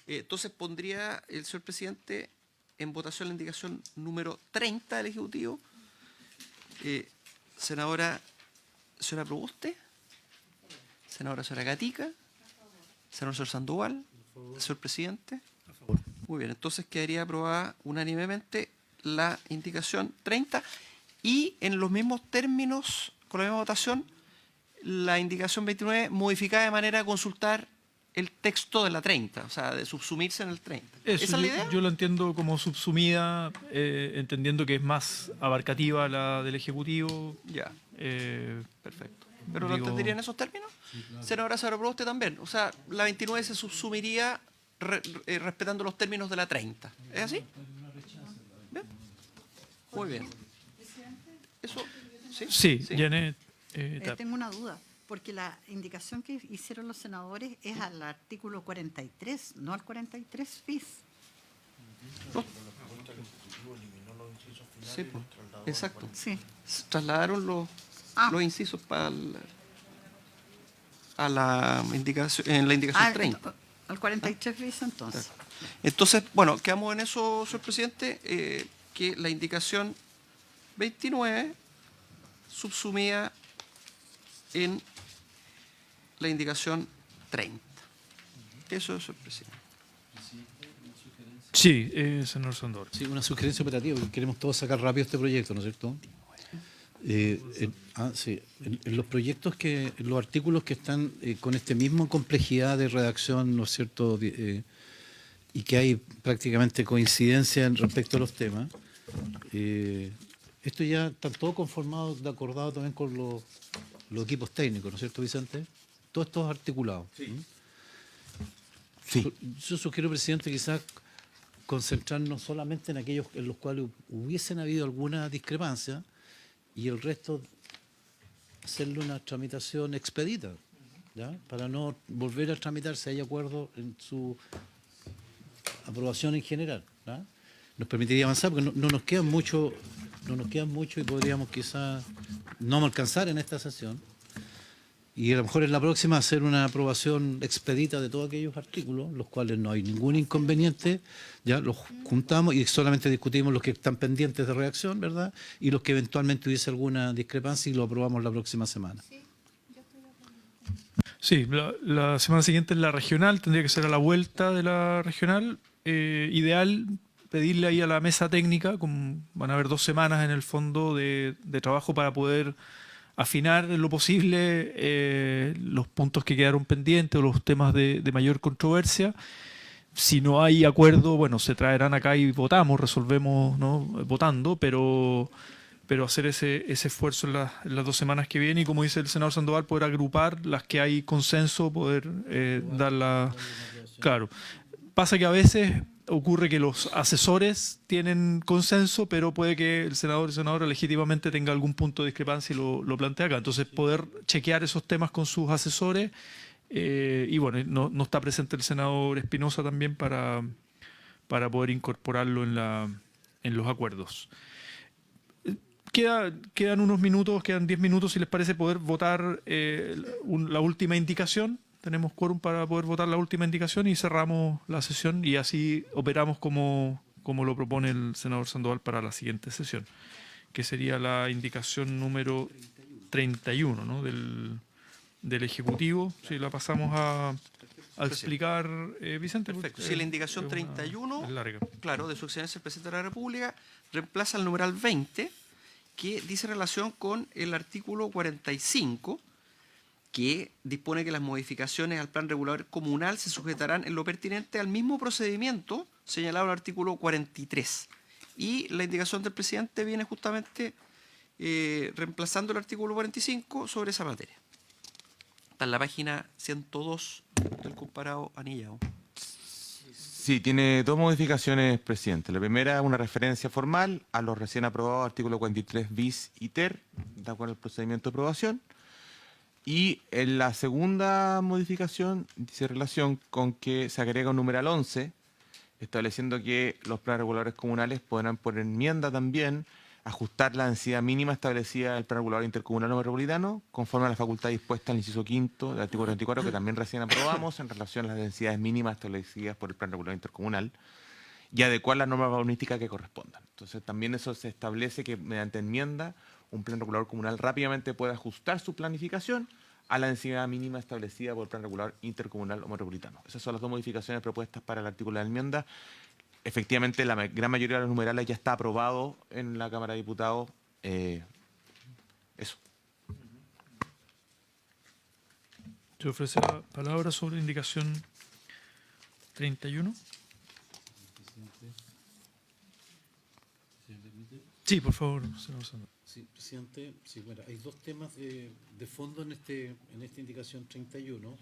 Entonces pondría el señor presidente en votación la indicación número 30 del Ejecutivo. Señora Proboste, senadora Gatica, senador Sandoval, señor presidente. Muy bien, entonces quedaría aprobada unánimemente la indicación 30 y en los mismos términos, con la misma votación, la indicación 29 modificada de manera de consultar el texto de la 30, o sea, de subsumirse en el 30. Eso, ¿Esa es la idea? Yo lo entiendo como subsumida, entendiendo que es más abarcativa la del Ejecutivo. Ya, perfecto. ¿Pero lo entendería en esos términos? Sí, claro. Senadora Proboste también. O sea, la 29 se subsumiría respetando los términos de la 30. ¿Es así? ¿Bien? Muy bien. ¿Eso? Sí, ¿Sí? Janet. Tengo una duda, porque la indicación que hicieron los senadores es al artículo 43, no al 43 bis. No. Sí, pues, exacto. Sí. Trasladaron los incisos para a la indicación, en la indicación 30. Al 43 bis entonces. Claro. Entonces, bueno, quedamos en eso, señor presidente, que la indicación 29 subsumida en la indicación 30. Eso es, señor presidente. Sí, señor Sandoval. Sí, una sugerencia operativa, porque queremos todos sacar rápido este proyecto, ¿no es cierto? Sí. En los proyectos en los artículos que están con esta misma complejidad de redacción, ¿no es cierto? Y que hay prácticamente coincidencia respecto a los temas, esto ya está todo conformado, acordado también con los equipos técnicos, ¿no es cierto, Vicente? Todo esto es articulado. Sí. Sí. Yo sugiero, presidente, quizás concentrarnos solamente en aquellos en los cuales hubiesen habido alguna discrepancia y el resto hacerle una tramitación expedita, ¿ya? Para no volver a tramitar si hay acuerdo en su aprobación en general, ¿ya? Nos permitiría avanzar porque no nos quedan mucho y podríamos quizás no alcanzar en esta sesión y a lo mejor en la próxima hacer una aprobación expedita de todos aquellos artículos, los cuales no hay ningún inconveniente, ya los juntamos y solamente discutimos los que están pendientes de redacción, ¿verdad? Y los que eventualmente hubiese alguna discrepancia y lo aprobamos la próxima semana. Sí, la semana siguiente es la regional, tendría que ser a la vuelta de la regional. Ideal pedirle ahí a la mesa técnica, van a haber 2 semanas en el fondo de trabajo para poder afinar en lo posible los puntos que quedaron pendientes o los temas de mayor controversia. Si no hay acuerdo, bueno, se traerán acá y votamos, resolvemos, ¿no? Votando, pero hacer ese esfuerzo en las 2 semanas que vienen y, como dice el senador Sandoval, poder agrupar las que hay consenso, poder darla. Claro. Pasa que a veces ocurre que los asesores tienen consenso, pero puede que el senador y senadora legítimamente tenga algún punto de discrepancia y lo plantea acá. Entonces, poder chequear esos temas con sus asesores. Y bueno, no está presente el senador Espinosa también para poder incorporarlo en los acuerdos. Quedan unos minutos, quedan 10 minutos, si les parece, poder votar la última indicación. Tenemos quórum para poder votar la última indicación y cerramos la sesión y así operamos como lo propone el senador Sandoval para la siguiente sesión, que sería la indicación número 31, ¿no? del Ejecutivo. Si la pasamos a explicar, Vicente. Perfecto. Si la indicación 31, claro, de su excelencia el presidente de la República, reemplaza el numeral 20, que dice relación con el artículo 45, que dispone que las modificaciones al plan regulador comunal se sujetarán en lo pertinente al mismo procedimiento señalado en el artículo 43. Y la indicación del presidente viene justamente reemplazando el artículo 45 sobre esa materia. Está en la página 102 del comparado anillado. Sí, tiene dos modificaciones, presidente. La primera, una referencia formal a los recién aprobados artículos 43 bis y ter, de acuerdo al procedimiento de aprobación. Y en la segunda modificación dice relación con que se agrega un numeral 11, estableciendo que los planes reguladores comunales podrán por enmienda también ajustar la densidad mínima establecida del plan regulador intercomunal o metropolitano, conforme a la facultad dispuesta en el inciso quinto del artículo 34, que también recién aprobamos en relación a las densidades mínimas establecidas por el plan regulador intercomunal, y adecuar las normas urbanísticas que correspondan. Entonces también eso se establece que mediante enmienda un plan regulador comunal rápidamente puede ajustar su planificación a la densidad mínima establecida por el plan regulador intercomunal o metropolitano. Esas son las dos modificaciones propuestas para el artículo de la enmienda. Efectivamente, la gran mayoría de los numerales ya está aprobado en la Cámara de Diputados. Eso. ¿Se ofrece la palabra sobre indicación 31? Sí, por favor, senador Sandoval. Sí, presidente. Sí, bueno, hay dos temas de fondo en esta indicación 31.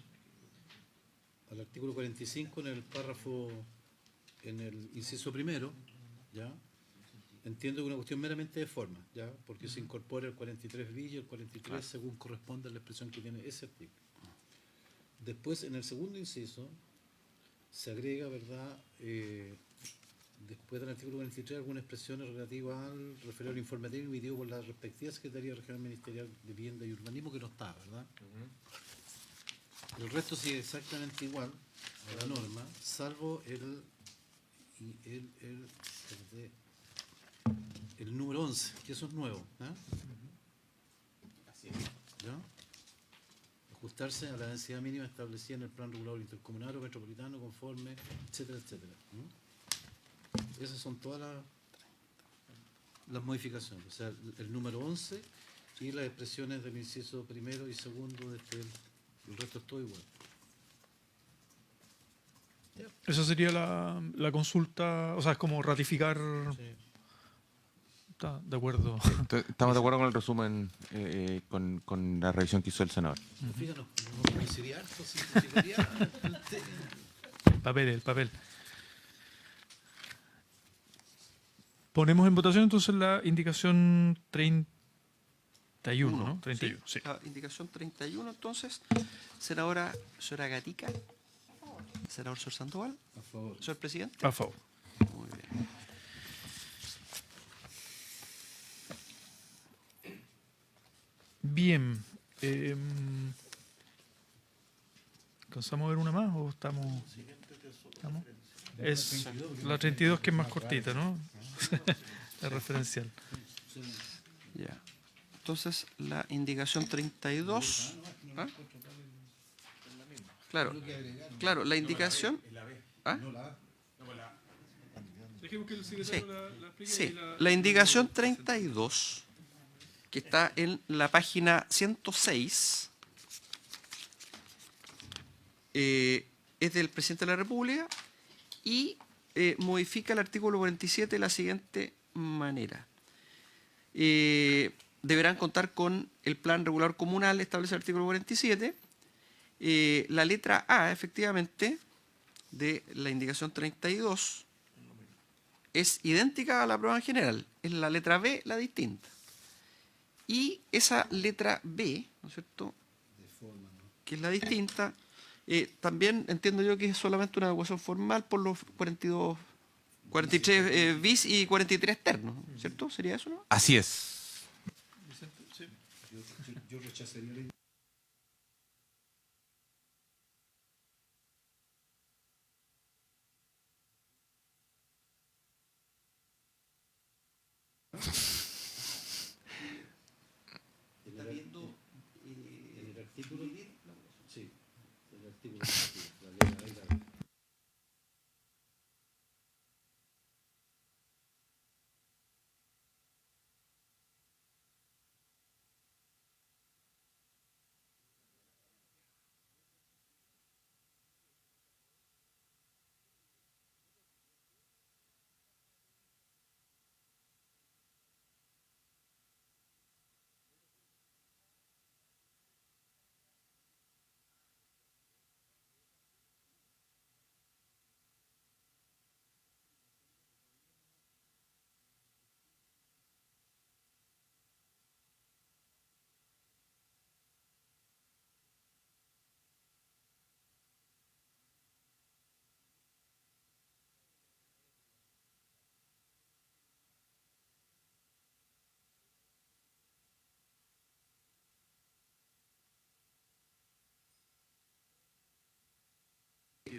Al artículo 45, en el párrafo, en el inciso primero, ¿ya? Entiendo que es una cuestión meramente de forma, ¿ya? Porque se incorpora el 43 bis y el 43 según corresponde a la expresión que tiene ese artículo. Después, en el segundo inciso, se agrega, ¿verdad?, después del artículo 43, algunas expresiones relativas al referido informativo emitido por la respectiva Secretaría Regional Ministerial de Vivienda y Urbanismo, que no está, ¿verdad? El resto sigue exactamente igual a la norma, salvo el número 11, que eso es nuevo, ¿eh? ¿Ya? Ajustarse a la densidad mínima establecida en el plan regulador intercomunal o metropolitano conforme, etcétera, etcétera. Esas son todas las modificaciones, o sea, el número 11 y las expresiones del inciso primero y segundo de el resto es todo igual. Esa sería la consulta, o sea, es como ratificar. Sí. Está de acuerdo. Estamos de acuerdo con el resumen, con la revisión que hizo el senador. Fíjanos, no sería harto, simplificaría el papel. Ponemos en votación entonces la indicación 31, ¿no? 31, sí. La indicación 31, entonces, señora Gatica. Senador Sor Sandoval. A favor. Señor presidente. A favor. Muy bien. Bien. ¿Alcanzamos a ver una más o estamos? Es la 32 que es más cortita, ¿no? La referencial. Ya. Entonces, la indicación 32. ¿Ah? Claro, la indicación. ¿Ah? Sí, la indicación 32, que está en la página 106, es del presidente de la República y modifica el artículo 47 de la siguiente manera. Deberán contar con el plan regulador comunal, establece el artículo 47. La letra A, efectivamente, de la indicación 32, es idéntica a la prueba en general. Es la letra B la distinta. Y esa letra B, ¿no es cierto?, que es la distinta, también entiendo yo que es solamente una evaluación formal por los 43 bis y 43 ternos, ¿cierto? ¿Sería eso, no? Así es. Yo rechazaría la Está viendo en el artículo 10, sí, el artículo 10, la letra A y la B.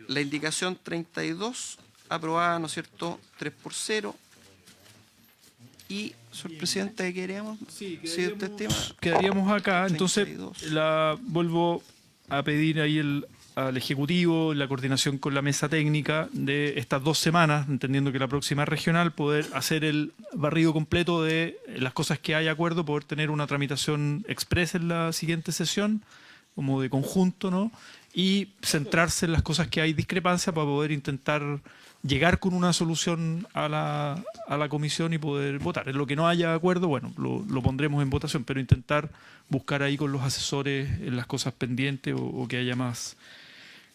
la indicación 32, aprobada, ¿no es cierto?, 3-0. Y, señor presidente, ¿qué queríamos? Sí, Siguiente tema. quedaríamos acá. Entonces, 32. vuelvo a pedir ahí al Ejecutivo, la coordinación con la mesa técnica de estas 2 semanas, entendiendo que la próxima es regional, poder hacer el barrido completo de las cosas que hay acuerdo, poder tener una tramitación express en la siguiente sesión, como de conjunto, ¿no? Y centrarse en las cosas que hay discrepancia para poder intentar llegar con una solución a la comisión y poder votar. En lo que no haya acuerdo, bueno, lo pondremos en votación, pero intentar buscar ahí con los asesores en las cosas pendientes o que haya más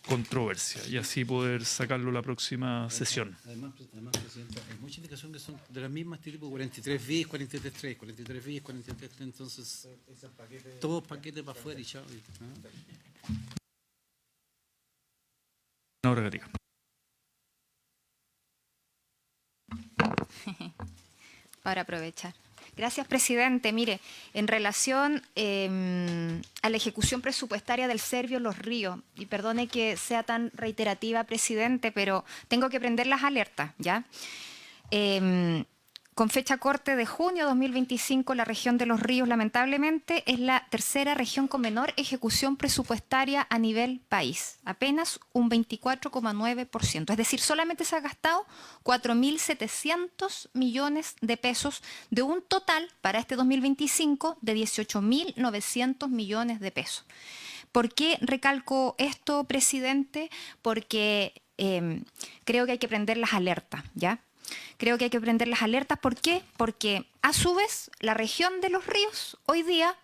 controversia y así poder sacarlo la próxima sesión. Además, Presidenta, hay mucha indicación que son de las mismas tipo 43 bis, 43 3, 43 bis, 43 3, entonces todos paquetes para afuera y chao. Ahora, Gatica. Para aprovechar. Gracias, presidente. Mire, en relación a la ejecución presupuestaria del Servio Los Ríos, y perdone que sea tan reiterativa, presidente, pero tengo que prender las alertas, ¿ya? Con fecha corte de junio 2025, la región de Los Ríos, lamentablemente, es la tercera región con menor ejecución presupuestaria a nivel país, apenas un 24,9%. Es decir, solamente se ha gastado 4.700 millones de pesos de un total para este 2025 de 18.900 millones de pesos. ¿Por qué recalco esto, presidente? Porque creo que hay que prender las alertas, ¿ya? Creo que hay que prender las alertas. ¿Por qué? Porque a su vez la región de Los Ríos hoy día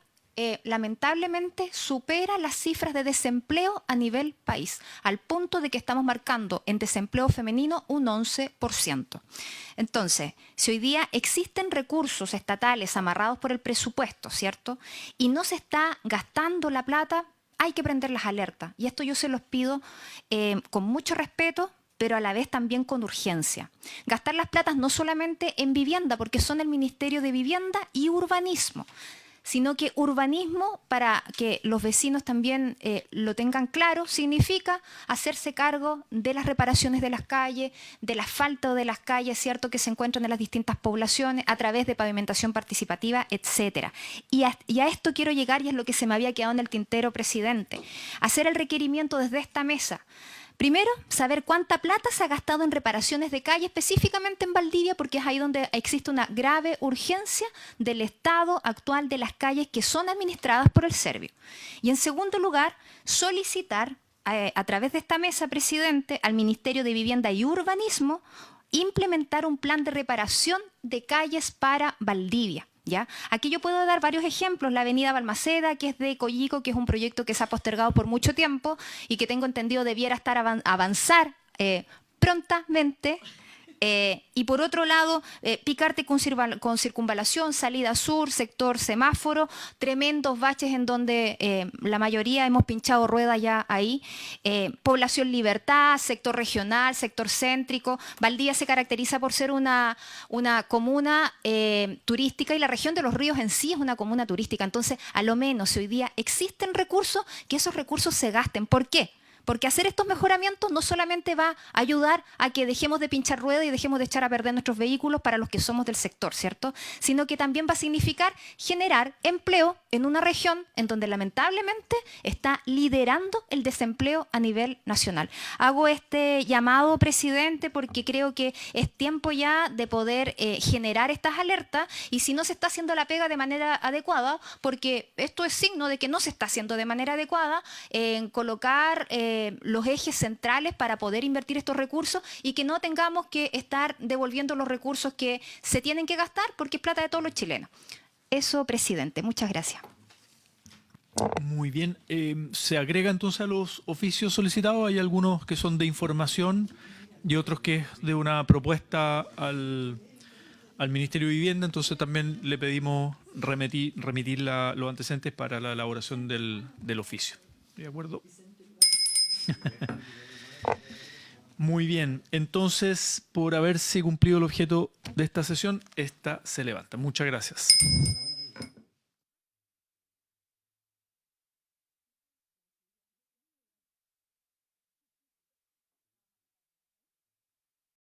lamentablemente supera las cifras de desempleo a nivel país, al punto de que estamos marcando en desempleo femenino un 11%. Entonces, si hoy día existen recursos estatales amarrados por el presupuesto, ¿cierto?, y no se está gastando la plata, hay que prender las alertas. Y esto yo se los pido con mucho respeto, pero a la vez también con urgencia. Gastar las platas no solamente en vivienda, porque son el Ministerio de Vivienda y Urbanismo, sino que urbanismo, para que los vecinos también lo tengan claro, significa hacerse cargo de las reparaciones de las calles, del asfalto de las calles, ¿cierto?, que se encuentran en las distintas poblaciones, a través de pavimentación participativa, etcétera. Y a esto quiero llegar, y es lo que se me había quedado en el tintero, presidente. Hacer el requerimiento desde esta mesa. Primero, saber cuánta plata se ha gastado en reparaciones de calle, específicamente en Valdivia, porque es ahí donde existe una grave urgencia del estado actual de las calles que son administradas por el Servio. Y en segundo lugar, solicitar a través de esta mesa, presidente, al Ministerio de Vivienda y Urbanismo implementar un plan de reparación de calles para Valdivia. ¿Ya? Aquí yo puedo dar varios ejemplos. La avenida Balmaceda, que es de Coyico, que es un proyecto que se ha postergado por mucho tiempo y que tengo entendido debiera estar avanzar prontamente Y por otro lado, Picarte con circunvalación, salida sur, sector semáforo, tremendos baches en donde la mayoría hemos pinchado rueda ya ahí. Población Libertad, sector regional, sector céntrico. Valdivia se caracteriza por ser una comuna turística, y la región de los ríos en sí es una comuna turística. Entonces, a lo menos si hoy día existen recursos, que esos recursos se gasten. ¿Por qué? Porque hacer estos mejoramientos no solamente va a ayudar a que dejemos de pinchar ruedas y dejemos de echar a perder nuestros vehículos para los que somos del sector, ¿cierto? Sino que también va a significar generar empleo en una región en donde lamentablemente está liderando el desempleo a nivel nacional. Hago este llamado, presidente, porque creo que es tiempo ya de poder generar estas alertas, y si no se está haciendo la pega de manera adecuada, porque esto es signo de que no se está haciendo de manera adecuada, en colocar los ejes centrales para poder invertir estos recursos, y que no tengamos que estar devolviendo los recursos que se tienen que gastar, porque es plata de todos los chilenos. Eso, presidente. Muchas gracias. Muy bien. ¿Se agrega entonces a los oficios solicitados? Hay algunos que son de información y otros que es de una propuesta al Ministerio de Vivienda. Entonces también le pedimos remitir los antecedentes para la elaboración del oficio. ¿De acuerdo? Muy bien. Entonces, por haberse cumplido el objeto de esta sesión, esta se levanta. Muchas gracias.